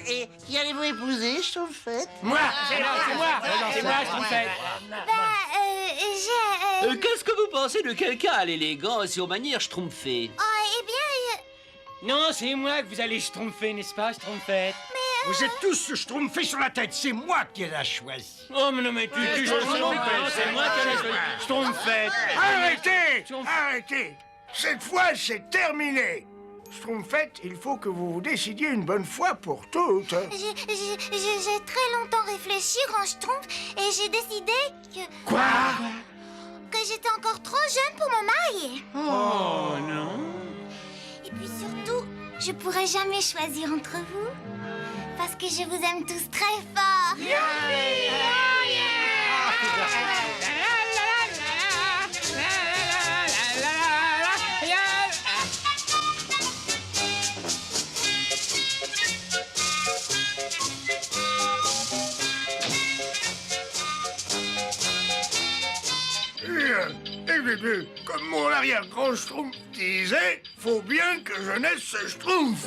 Et qui allez-vous épouser, Schtroumpfette? Moi, c'est moi, Schtroumpfette. J'ai... Qu'est-ce que vous pensez de quelqu'un à l'élégance et aux manières schtroumpfées? Oh, eh bien... Non, c'est moi que vous allez schtroumpfer, n'est-ce pas, Schtroumpfette? Vous êtes tous schtroumpfés sur la tête. C'est moi qui l'ai choisi. Oh, mais non, mais tu c'est moi qui allais Schtroumpfette. Arrêtez. Cette fois, c'est terminé. Schtroumpfette, il faut que vous vous décidiez une bonne fois pour toutes. J'ai très longtemps réfléchi, grand Schtroumpf, et j'ai décidé que... Quoi? Que j'étais encore trop jeune pour me marier. Oh non. Et puis surtout, je pourrais jamais choisir entre vous. Parce que je vous aime tous très fort. Comme mon arrière-grand Schtroumpf disait, faut bien que je naisse ce Schtroumpf.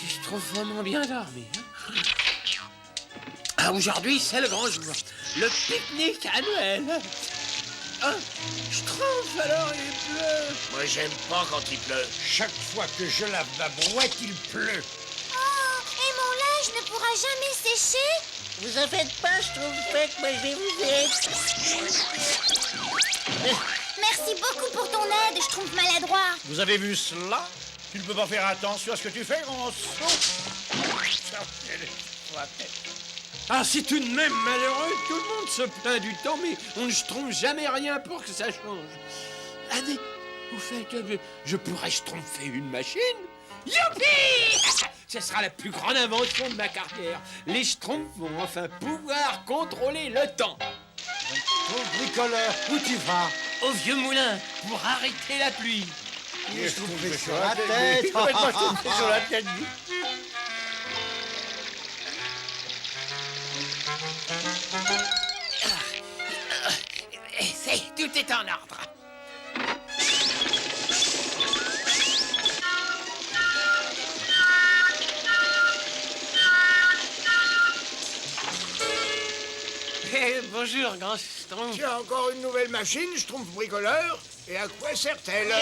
Je trouve vraiment bien dormi. Ah, aujourd'hui, c'est le grand jour. Le pique-nique à Noël. Ah, Schtroumpf, alors il pleut. Moi, j'aime pas quand il pleut. Chaque fois que je lave ma brouette, il pleut. Oh, et mon linge ne pourra jamais sécher? Vous en faites pas, Schtroumpfette, moi je vais vous aider. Merci beaucoup pour ton aide, je trouve maladroit. Vous avez vu cela? Tu ne peux pas faire attention à ce que tu fais, grand saut. Ah, c'est tout de même malheureux. Tout le monde se plaint du temps, mais on ne trouve jamais rien pour que ça change. Ah, mais au fait que je pourrais schtroumpfer une machine? Youpi! Ce sera la plus grande invention de ma carrière. Les schtroumpfs vont enfin pouvoir contrôler le temps. Oh, bricoleur, où tu vas? Au vieux moulin, pour arrêter la pluie. Je trouve sur la tête. Complètement schtroumpfé sur la tête. Tout est en ordre. Bonjour, grand Schtroumpf. Tu as encore une nouvelle machine, Schtroumpf bricoleur? Et à quoi sert-elle?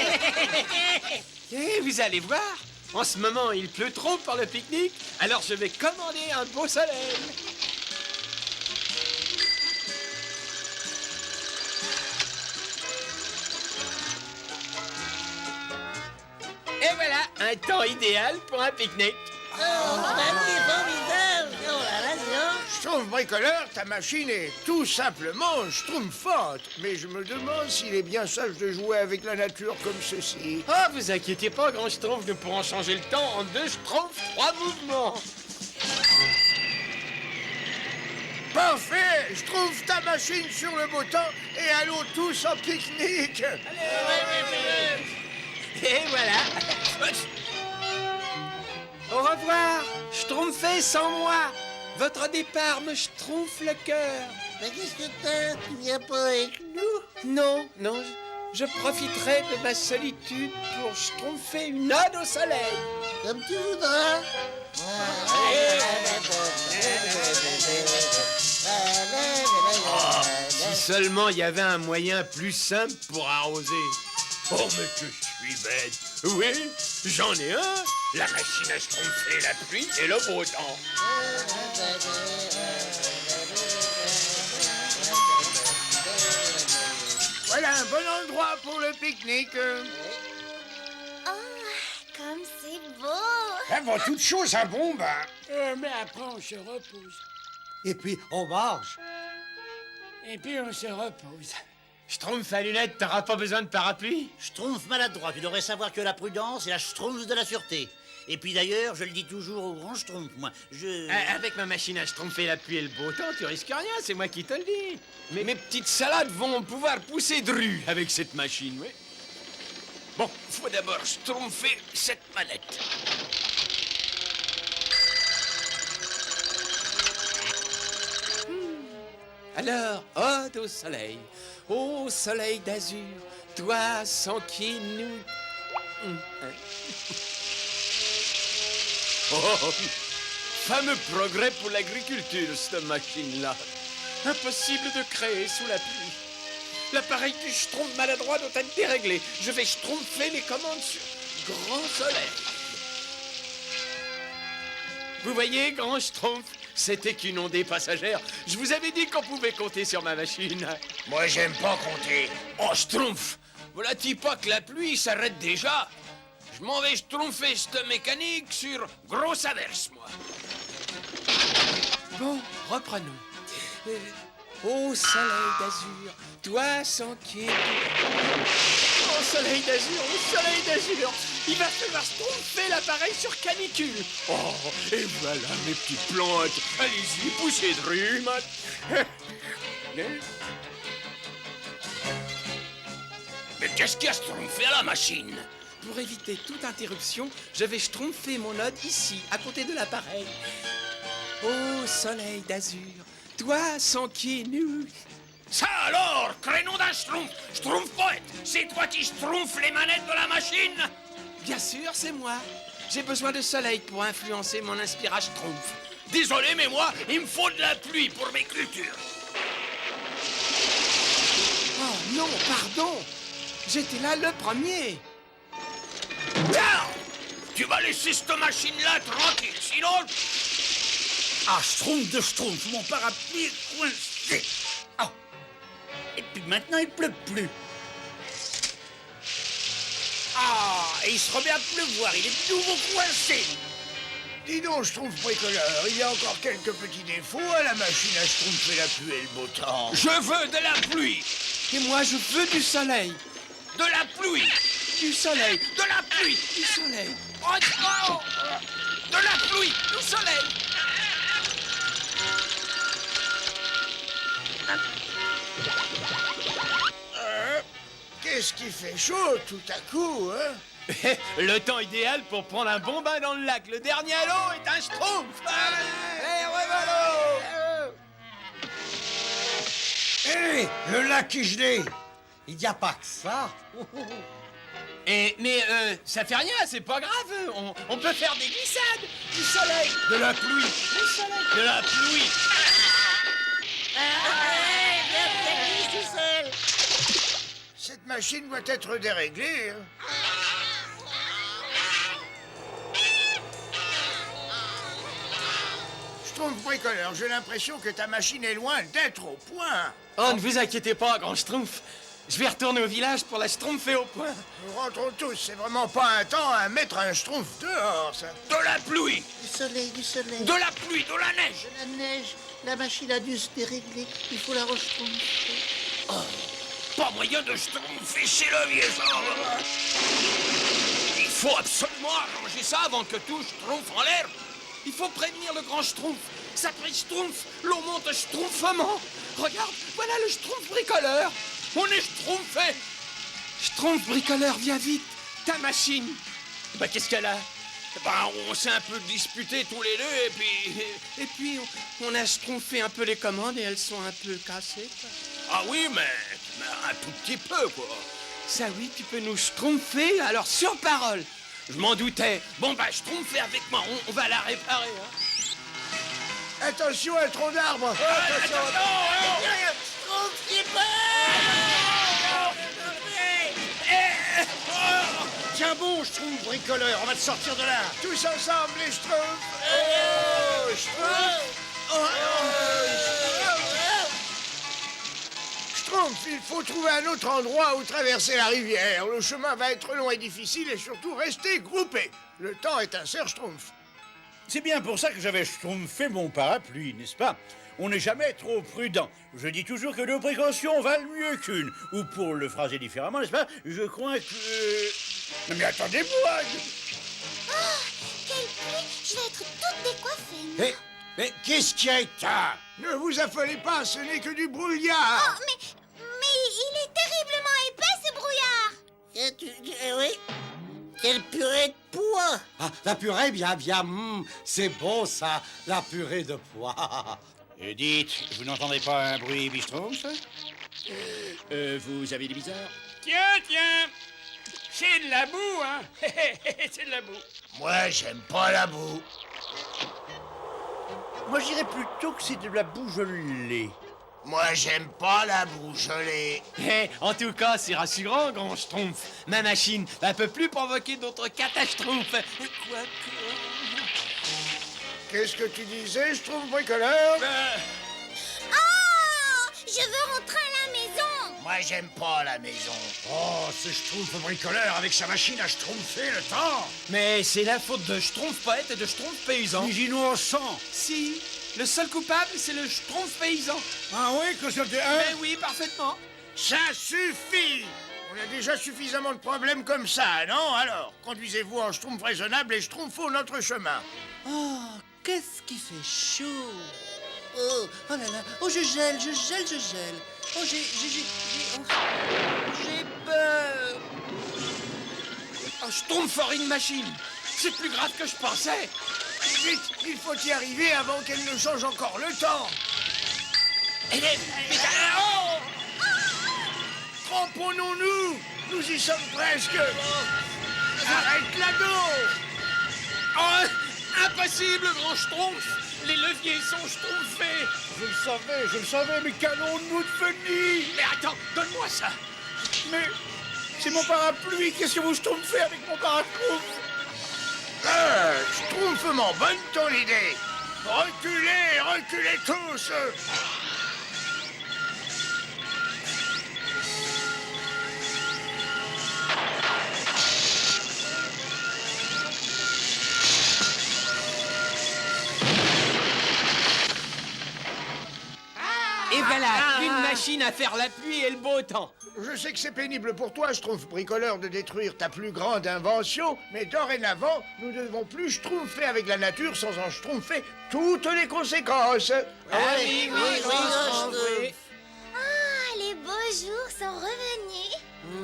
Vous allez voir. En ce moment, il pleut trop pour le pique-nique, alors je vais commander un beau soleil. Et voilà, un temps idéal pour un pique-nique. Oh, c'est formidable. Oh là là, non. Schtroumpf bricoleur, ta machine est tout simplement schtroumpfante. Mais je me demande s'il est bien sage de jouer avec la nature comme ceci. Oh, vous inquiétez pas, grand Schtroumpf, nous pourrons changer le temps en 2 Schtroumpfs, 3 mouvements. Parfait! Schtroumpf ta machine sur le beau temps et allons tous en pique-nique! Et voilà. Au revoir, Schtroumpfez sans moi. Votre départ me schtroumpfe le cœur. Mais qu'est-ce que t'as? Tu viens pas avec nous? Non, non, je profiterai de ma solitude pour schtroumpfer une ode au soleil. Comme tu voudras. Si seulement il y avait un moyen plus simple pour arroser. Oh, mais que je suis bête. Oui, j'en ai un. La machine à schtroumpfer la pluie et le beau temps. Voilà un bon endroit pour le pique-nique. Oh, comme c'est beau. Avant toute chose, un bon bain. Mais après, on se repose. Et puis, on mange. Et puis, on se repose. Schtroumpf à lunettes, t'auras pas besoin de parapluie? Schtroumpf maladroit, tu devrais savoir que la prudence est la Schtroumpf de la sûreté. Et puis d'ailleurs, je le dis toujours au grand Schtroumpf, moi, Avec ma machine à schtroumpfer la pluie et le beau temps, tu risques rien, c'est moi qui te le dis. Mes petites salades vont pouvoir pousser dru avec cette machine, oui. Bon, faut d'abord schtroumpfer cette manette. Alors, ode au soleil, ô soleil d'azur, toi sans qui nous... Oh, fameux progrès pour l'agriculture, cette machine-là. Impossible de créer sous la pluie. L'appareil du Schtroumpf maladroit doit être déréglé. Je vais schtroumpfer les commandes sur grand soleil. Vous voyez, grand Schtroumpf, c'était qu'une ondée passagère. Je vous avais dit qu'on pouvait compter sur ma machine. Moi, j'aime pas compter. Oh, Schtroumpf, voilà-t-il pas que la pluie s'arrête déjà? Je m'en vais schtroumpfer cette mécanique sur grosse averse, moi. Bon, reprenons. Ô soleil d'azur, toi sans qui... Ô soleil d'azur, il va falloir schtroumpfer l'appareil sur canicule. Oh, et voilà mes petites plantes. Allez-y, poussez de rhume. Mais qu'est-ce qu'il y a schtroumpfé à la machine? Pour éviter toute interruption, je vais schtroumpfer mon ode ici, à côté de l'appareil. Ô soleil d'azur, toi sans qui nous... Ça alors, créneau d'un schtroumpf poète, c'est toi qui schtroumpfes les manettes de la machine? Bien sûr, c'est moi. J'ai besoin de soleil pour influencer mon inspiration schtroumpf. Désolé, mais moi, il me faut de la pluie pour mes cultures. Oh non, pardon. J'étais là le premier. Tiens, tu vas laisser cette machine-là tranquille, sinon... Ah, schtroumpf, mon parapluie est coincé. Oh. Et puis maintenant, il pleut plus. Ah, et il se remet à pleuvoir, il est de nouveau coincé. Dis donc, Schtroumpf bricoleur, il y a encore quelques petits défauts à la machine à schtroumpfer la pluie et le beau temps. Je veux de la pluie. Et moi, je veux du soleil. De la pluie. Du soleil. De la pluie. Du soleil. Oh, oh. De la pluie. Du soleil. Qu'est-ce qui fait chaud tout à coup, hein? Le temps idéal pour prendre un bon bain dans le lac. Le dernier à l'eau est un schtroumpf. Hé, le lac est gelé. Il n'y a pas que ça. Mais ça fait rien, c'est pas grave. On peut faire des glissades. Du soleil. De la pluie. Du soleil. De la pluie. Cette machine doit être déréglée, hein? Schtroumpf bricoleur, j'ai l'impression que ta machine est loin d'être au point. Oh, ne vous inquiétez pas, grand schtroumpf. Je vais retourner au village pour la schtroumpfer au point. Nous rentrons tous, c'est vraiment pas un temps à mettre un schtroumpf dehors, ça. De la pluie. Du soleil, du soleil. De la pluie, de la neige. De la neige. La machine a dû se dérégler. Il faut la reschtroumpfer. Oh, pas moyen de schtroumpfer chez le vieillard. Il faut absolument arranger ça avant que tout schtroumpf en l'air. Il faut prévenir le grand schtroumpf. Sacré schtroumpf, l'eau monte schtroumpfement. Regarde, voilà le schtroumpf bricoleur. On est schtroumpfé. Schtroumpf bricoleur, viens vite. Ta machine. Bah, qu'est-ce qu'elle a? Bah, on s'est un peu disputés tous les deux et puis on a schtroumpfé un peu les commandes et elles sont un peu cassées, quoi. Ah oui, mais un tout petit peu, quoi. Ça oui, tu peux nous schtroumpfer, alors sur parole. Je m'en doutais. Bon, bah, schtroumpfez avec moi, on va la réparer, hein. Attention à un tronc d'arbre. Attention. Tiens bon, Schtroumpf bricoleur, on va te sortir de là. Tous ensemble, les Schtroumpfs. Oh, Schtroumpf. Schtroumpf, il faut trouver un autre endroit où traverser la rivière. Le chemin va être long et difficile et surtout rester groupé. Le temps est un serre Schtroumpf. C'est bien pour ça que j'avais schtroumpfé mon parapluie, n'est-ce pas? On n'est jamais trop prudent. Je dis toujours que deux précautions valent mieux qu'une. Ou pour le phraser différemment, n'est-ce pas? Je crois que... Non mais attendez-moi! Oh, quelle pluie! Je vais être toute décoiffée. Mais qu'est-ce qu'il y a éteint? Ne vous affolez pas, ce n'est que du brouillard. Oh, mais il est terriblement épais, ce brouillard. Oui. Quelle purée de pois! Ah, la purée, bien, c'est bon ça, la purée de pois. Et dites, vous n'entendez pas un bruit bistrompe? Vous avez des bizarres? Tiens! C'est de la boue, hein? C'est de la boue. Moi, j'aime pas la boue. Moi, je dirais plutôt que c'est de la boue gelée. Moi, j'aime pas la boue gelée. En tout cas, c'est rassurant, grand schtroumpf. Ma machine ne peut plus provoquer d'autres catastrophes. Qu'est-ce que tu disais, Schtroumpf bricoleur? Oh, je veux rentrer à la maison. Moi, j'aime pas la maison. Oh, ce Schtroumpf bricoleur avec sa machine à schtroumpfer le temps. Mais c'est la faute de Schtroumpf poète et de Schtroumpf paysan. Mais nous en sang. Si, le seul coupable, c'est le Schtroumpf paysan. Ah oui, que c'était Mais oui, parfaitement. Ça suffit! On a déjà suffisamment de problèmes comme ça, non? Alors, conduisez-vous en schtroumpf raisonnable et schtroumpfons notre chemin. Oh, qu'est-ce qui fait chaud. Oh, oh là là. Oh, je gèle. Oh, j'ai peur. Oh, Schtroumpf foreign machine. C'est plus grave que je pensais. Vite, il faut y arriver avant qu'elle ne change encore le temps. Oh! Trompons-nous! Nous y sommes presque! Arrête l'ado! Oh, impossible, grand Schtroumpf. Les leviers sont schtroumpfés. Je le savais, mais qu'allons-nous devenir? Mais attends, donne-moi ça. Mais c'est mon parapluie, qu'est-ce que vous schtroumpfez avec mon parapluie? Schtroumpfement, bonne ton idée! Reculez tous! Et voilà, une machine à faire la pluie et le beau temps. Je sais que c'est pénible pour toi, Schtroumpf bricoleur, de détruire ta plus grande invention, mais dorénavant, nous ne devons plus schtroumpfer avec la nature sans en schtroumpfer toutes les conséquences. Ah, les beaux jours sont revenus.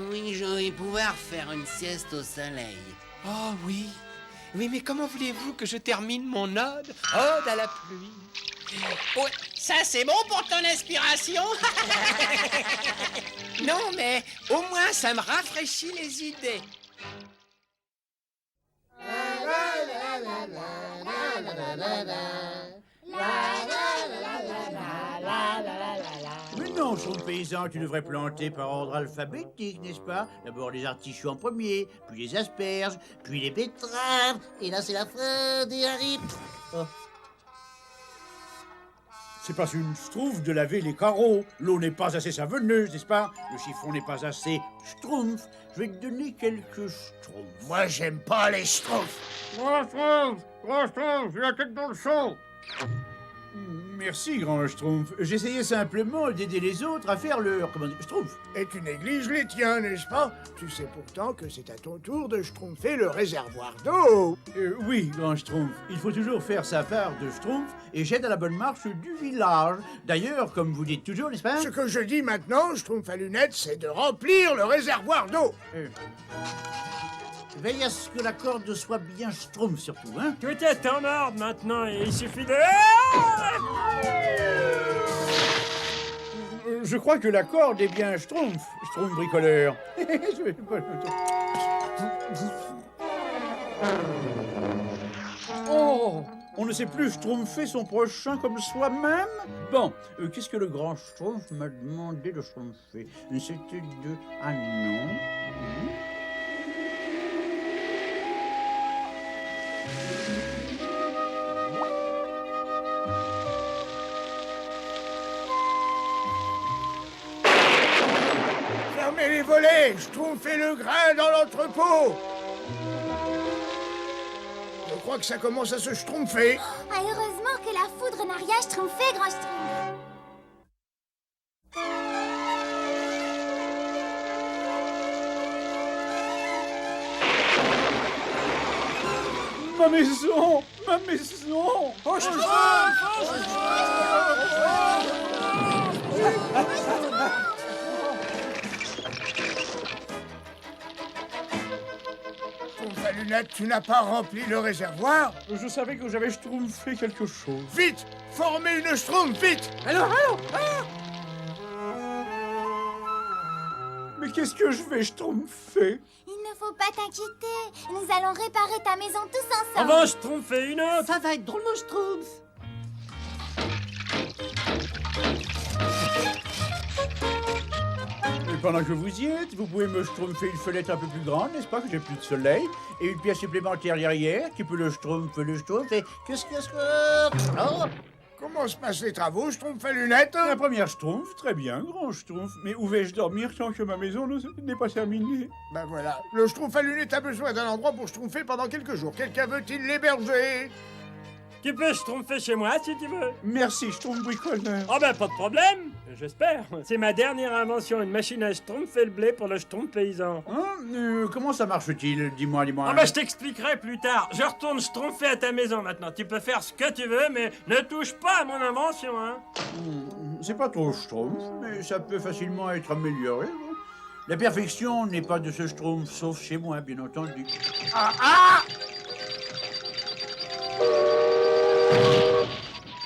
Oui, je vais pouvoir faire une sieste au soleil. Oh oui. Oui, mais comment voulez-vous que je termine mon ode? Ode à la pluie. Ouais, ça c'est bon pour ton inspiration. Non, mais au moins ça me rafraîchit les idées. Mais non, Schtroumpf paysan, tu devrais planter par ordre alphabétique, n'est-ce pas? D'abord les artichauts en premier, puis les asperges, puis les betteraves, Et là, c'est la fin des haricots. Oh. c'est pas une Schtroumpf de laver les carreaux. L'eau n'est pas assez savonneuse, n'est-ce pas? Le chiffon n'est pas assez Schtroumpf. Je vais te donner quelques Schtroumpfs. Moi, j'aime pas les schtroumpfs. Grand Schtroumpf, j'ai la tête dans le seau. Merci, grand Schtroumpf. J'essayais simplement d'aider les autres à faire leur, comment dire, Schtroumpf. Et tu négliges les tiens, n'est-ce pas? Tu sais pourtant que c'est à ton tour de schtroumpfer le réservoir d'eau. Oui, grand Schtroumpf. Il faut toujours faire sa part de Schtroumpf et j'aide à la bonne marche du village. D'ailleurs, comme vous dites toujours, n'est-ce pas? Ce que je dis maintenant, Schtroumpf à lunettes, c'est de remplir le réservoir d'eau. Veille à ce que la corde soit bien Schtroumpf, surtout, hein? Tout est en ordre maintenant et il suffit de... Je crois que la corde est bien Schtroumpf, Schtroumpf bricoleur. Oh! On ne sait plus schtroumpfer son prochain comme soi-même? Bon, qu'est-ce que le grand Schtroumpf m'a demandé de schtroumpfer? C'était de... Ah non... Fermez les volets, schtroumpfez le grain dans l'entrepôt. Je crois que ça commence à se schtroumpfer. Ah, heureusement que la foudre n'a rien schtroumpfé, grand Schtroumpf. Ma maison! Ma maison! Oh, Schtroumpf à lunettes, tu n'as pas rempli le réservoir? Je savais que j'avais schtroumpfé quelque chose. Vite! Formez une schtroumpf, vite! Alors, Mais qu'est-ce que je vais schtroumpfer? Il ne faut pas t'inquiéter. Nous allons réparer ta maison tous ensemble. On va schtroumpfer une autre. Ça va être drôlement schtroumpf. Et pendant que vous y êtes, vous pouvez me schtroumpfer une fenêtre un peu plus grande, n'est-ce pas, que j'ai plus de soleil, et une pièce supplémentaire derrière qui peut le schtroumpf, et qu'est-ce que... Oh! Comment se passent les travaux, Schtroumpf à lunettes? La première Schtroumpf, très bien, grand Schtroumpf. Mais où vais-je dormir tant que ma maison n'est pas terminée? Ben voilà, le Schtroumpf à lunettes a besoin d'un endroit pour schtroumpfer pendant quelques jours. Quelqu'un veut-il l'héberger? Tu peux schtroumpfer chez moi si tu veux. Merci, Schtroumpf bricoleur. Oh ben pas de problème, j'espère. C'est ma dernière invention, une machine à schtroumpfer le blé pour le schtroumpf paysan. Comment ça marche-t-il? Dis-moi. Ah ben je t'expliquerai plus tard. Je retourne schtroumpfer à ta maison maintenant. Tu peux faire ce que tu veux, mais ne touche pas à mon invention, hein. C'est pas trop Schtroumpf, mais ça peut facilement être amélioré. Hein. La perfection n'est pas de ce Schtroumpf, sauf chez moi, bien entendu.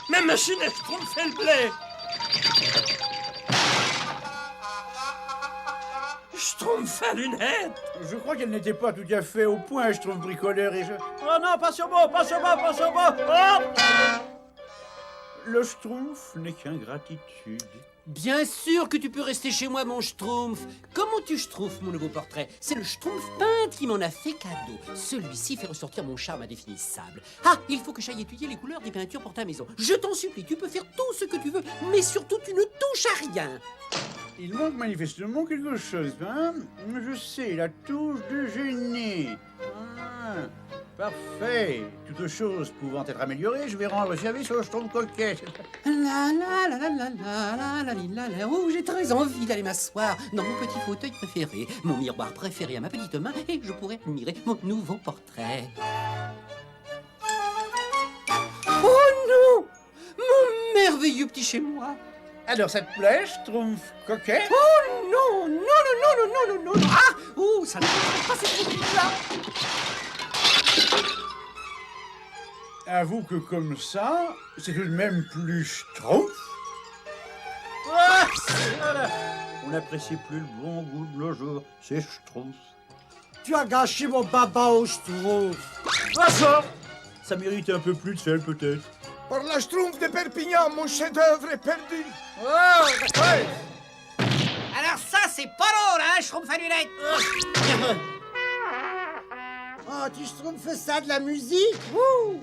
Ma machine à schtroumpfer le blé. Schtroumpf à lunettes. Je crois qu'elle n'était pas tout à fait au point, Schtroumpf bricoleur, et je... Oh non, pas sur moi, pas sur moi, pas sur moi. Oh! Le Schtroumpf n'est qu'ingratitude. Bien sûr que tu peux rester chez moi, mon Schtroumpf. Comment tu schtroumpfes mon nouveau portrait? C'est le Schtroumpf peintre qui m'en a fait cadeau. Celui-ci fait ressortir mon charme indéfinissable. Ah, il faut que j'aille étudier les couleurs des peintures pour ta maison. Je t'en supplie, tu peux faire tout ce que tu veux, mais surtout tu ne touches à rien. Il manque manifestement quelque chose, hein? Je sais, la touche de génie. Ah, parfait. Toute chose pouvant être améliorée, je vais rendre service au Schtroumpf coquet. La la la la la la la la la. Oh, j'ai très envie d'aller m'asseoir dans mon petit fauteuil préféré, mon miroir préféré à ma petite main, et je pourrais admirer mon nouveau portrait. Oh non! Mon merveilleux petit chez moi! Alors, ça te plaît, Schtroumpf coquet? Oh non, non, non, non, non, non, non, non. Ah! Oh, ça ne peut pas cette truc-là. Avoue que comme ça, c'est tout de même plus Schtroumpf. Ah, voilà. On n'apprécie plus le bon goût de nos jours, c'est Schtroumpf. Tu as gâché mon baba au Schtroumpf. Ça mérite un peu plus de sel, peut-être. Par la Schtroumpf de Perpignan, mon chef-d'œuvre est perdu. Oh, d'accord. Alors ça, c'est pas drôle, hein, Schtroumpf à lunettes. Oh, tu Schtroumpfes ça de la musique? Wouh!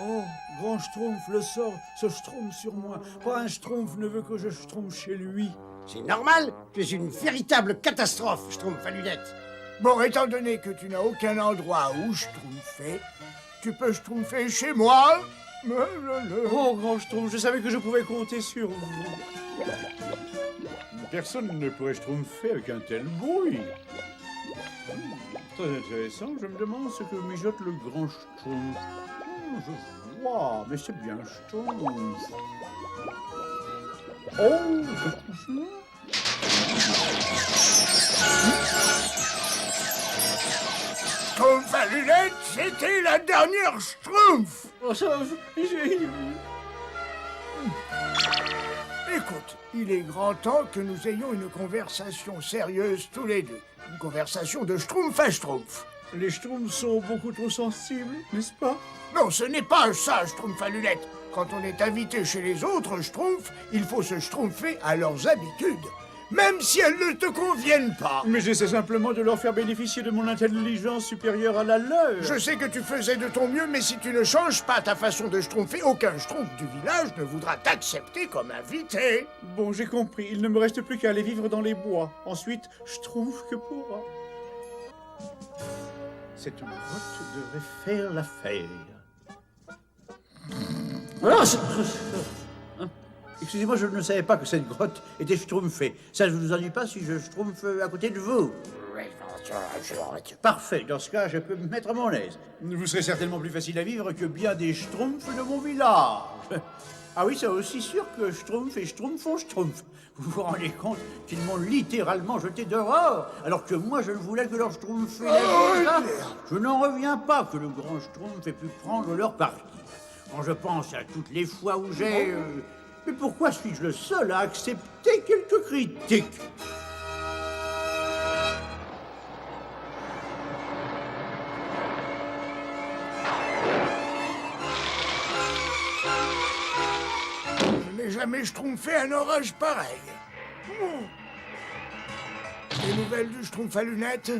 Oh, grand Schtroumpf le sort, ce Schtroumpf sur moi. Pas un Schtroumpf ne veut que je Schtroumpf chez lui. C'est normal, tu es une véritable catastrophe, Schtroumpf à lunettes. Bon, étant donné que tu n'as aucun endroit où schtroumpfer, tu peux schtroumpfer chez moi. Oh, grand Schtroumpf, je savais que je pouvais compter sur vous. Personne ne pourrait Schtroumpfer avec un tel bruit. Très intéressant, je me demande ce que mijote le grand Schtroumpf. Je vois, mais c'est bien Schtroumpf. Oh, Schtroumpf à lunettes, c'était la dernière Schtroumpf. Oh, ça, Écoute, il est grand temps que nous ayons une conversation sérieuse tous les deux. Une conversation de Schtroumpf à Schtroumpf. Les Schtroumpfs sont beaucoup trop sensibles, n'est-ce pas? Non, ce n'est pas ça, Schtroumpf à lunettes. Quand on est invité chez les autres Schtroumpfs, il faut se schtroumpfer à leurs habitudes, même si elles ne te conviennent pas. Mais j'essaie simplement de leur faire bénéficier de mon intelligence supérieure à la leur. Je sais que tu faisais de ton mieux, mais si tu ne changes pas ta façon de schtroumpfer, aucun schtroumpf du village ne voudra t'accepter comme invité. Bon, j'ai compris. Il ne me reste plus qu'à aller vivre dans les bois. Ensuite, Schtroumpf que pourra. Cette grotte devrait faire l'affaire. Excusez-moi, je ne savais pas que cette grotte était schtroumpfée. Ça ne vous ennuie pas si je schtroumpfe à côté de vous? Parfait, dans ce cas, je peux me mettre à mon aise. Vous serez certainement plus facile à vivre que bien des schtroumpfs de mon village. Ah oui, c'est aussi sûr que Schtroumpf et Schtroumpf font Schtroumpf. Vous vous rendez compte qu'ils m'ont littéralement jeté dehors, alors que moi je ne voulais que leur Schtroumpf Je n'en reviens pas que le grand Schtroumpf ait pu prendre leur parti. Quand je pense à toutes les fois où j'ai... Mais pourquoi suis-je le seul à accepter quelques critiques? Je n'ai jamais schtroumpfé un orage pareil. Des nouvelles du Schtroumpf à lunettes?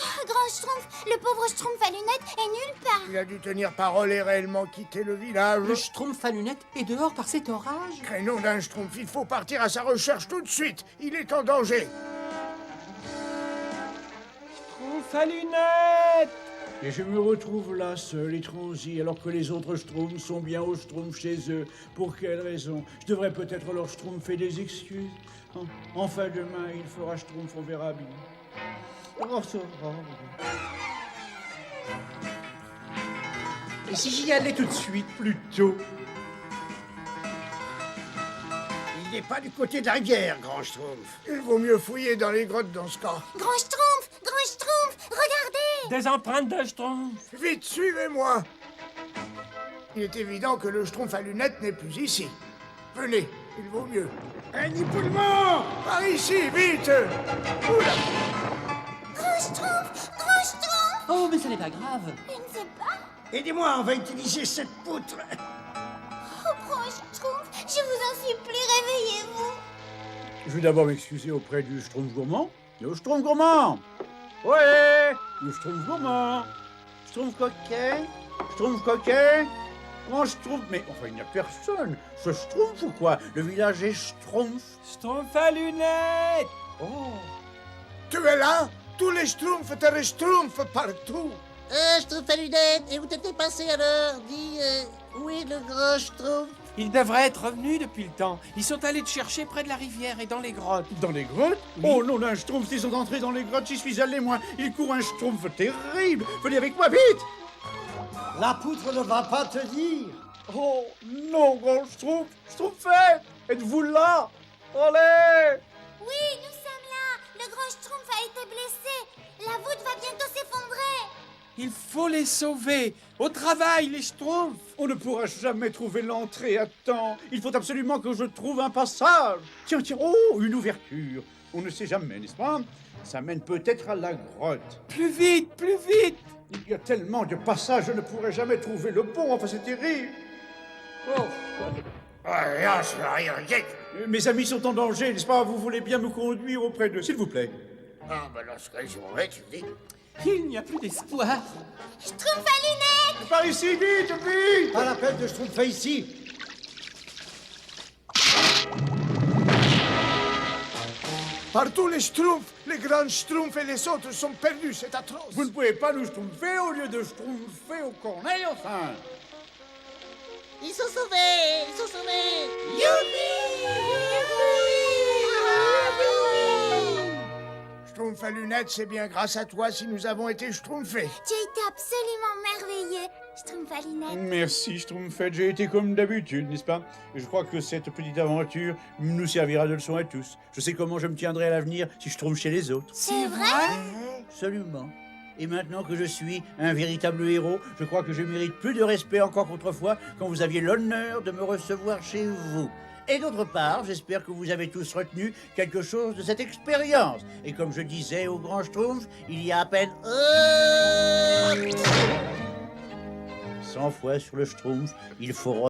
Oh, grand Schtroumpf, le pauvre Schtroumpf à lunettes est nulle part. Il a dû tenir parole et réellement quitter le village. Le Schtroumpf à lunettes est dehors par cet orage. Crénom d'un Schtroumpf, il faut partir à sa recherche tout de suite. Il est en danger. Schtroumpf à lunettes! Et je me retrouve là, seul et transi, alors que les autres Schtroumpfs sont bien au Schtroumpf chez eux. Pour quelle raison? Je devrais peut-être leur Schtroumpfer des excuses. Enfin, demain, il fera Schtroumpf, on verra bien. Oh, ça va. Et si j'y allais tout de suite, plus tôt? Il n'est pas du côté de la rivière, grand Schtroumpf. Il vaut mieux fouiller dans les grottes dans ce cas. Grand Schtroumpf, regardez! Des empreintes de Schtroumpf. Vite, suivez-moi. Il est évident que le Schtroumpf à lunettes n'est plus ici. Venez, il vaut mieux. Un époulement! Par ici, vite! Oula! Grand Schtroumpf! Oh, mais ce n'est pas grave. Je ne sais pas. Aidez-moi, on va utiliser cette poutre. Oh, grand Schtroumpf, je vous en supplie, réveillez-vous. Je vais d'abord m'excuser auprès du Schtroumpf gourmand. Le Schtroumpf gourmand! Ouais! Le Schtroumpf gourmand! Schtroumpf coquet! Schtroumpf coquet! Comment Schtroumpf? Mais enfin, il n'y a personne! Ce Schtroumpf ou quoi? Le village est Schtroumpf! Schtroumpf à lunettes! Oh! Tu es là? Tous les Schtroumpfs te Schtroumpfs partout. Schtroumpf à lunettes, et où t'étais passé alors? Dis, où est le grand Schtroumpf? Ils devraient être revenus depuis le temps. Ils sont allés te chercher près de la rivière et dans les grottes. Dans les grottes? Oui. Oh non, d'un Schtroumpf, ils sont entrés dans les grottes, j'y suis allé, moi! Il court un Schtroumpf terrible! Venez avec moi, vite! La poutre ne va pas te dire. Oh non, grand Schtroumpf! Schtroumpfette! Êtes-vous là? Allez! Oui, nous sommes là. Le grand Schtroumpf a été blessé. La voûte va bientôt s'effondrer. Il faut les sauver. Au travail, les Schtroumpfs. On ne pourra jamais trouver l'entrée à temps. Il faut absolument que je trouve un passage. Tiens, tiens, oh, une ouverture. On ne sait jamais, n'est-ce pas? Ça mène peut-être à la grotte. Plus vite, plus vite. Il y a tellement de passages, je ne pourrai jamais trouver le bon. Enfin, c'est terrible. Oh. Rien, rien. Mes amis sont en danger, n'est-ce pas? Vous voulez bien me conduire auprès d'eux, s'il vous plaît? Ah, ben dans ce cas, je m'en vais, tu dis. Il n'y a plus d'espoir. Schtroumpf à lunettes! Par ici, vite, vite! Pas la peine de Schtroumpfer ici. Partout les Schtroumpfs, les grands Schtroumpfs et les autres sont perdus, c'est atroce. Vous ne pouvez pas nous Schtroumpfer au lieu de Schtroumpfer au corneille, enfin! Ils sont sauvés! Ils sont sauvés! Schtroumpf à lunettes, c'est bien grâce à toi si nous avons été Schtroumpfés. Tu as été absolument merveilleux, Schtroumpf à lunettes. Merci, Schtroumpfette. J'ai été comme d'habitude, n'est-ce pas? Et je crois que cette petite aventure nous servira de leçon à tous. Je sais comment je me tiendrai à l'avenir si je trouve chez les autres. C'est vrai? Absolument. Et maintenant que je suis un véritable héros, je crois que je mérite plus de respect encore qu'autrefois quand vous aviez l'honneur de me recevoir chez vous. Et d'autre part, j'espère que vous avez tous retenu quelque chose de cette expérience. Et comme je disais au grand Schtroumpf, il y a à peine 100 fois sur le Schtroumpf, il faut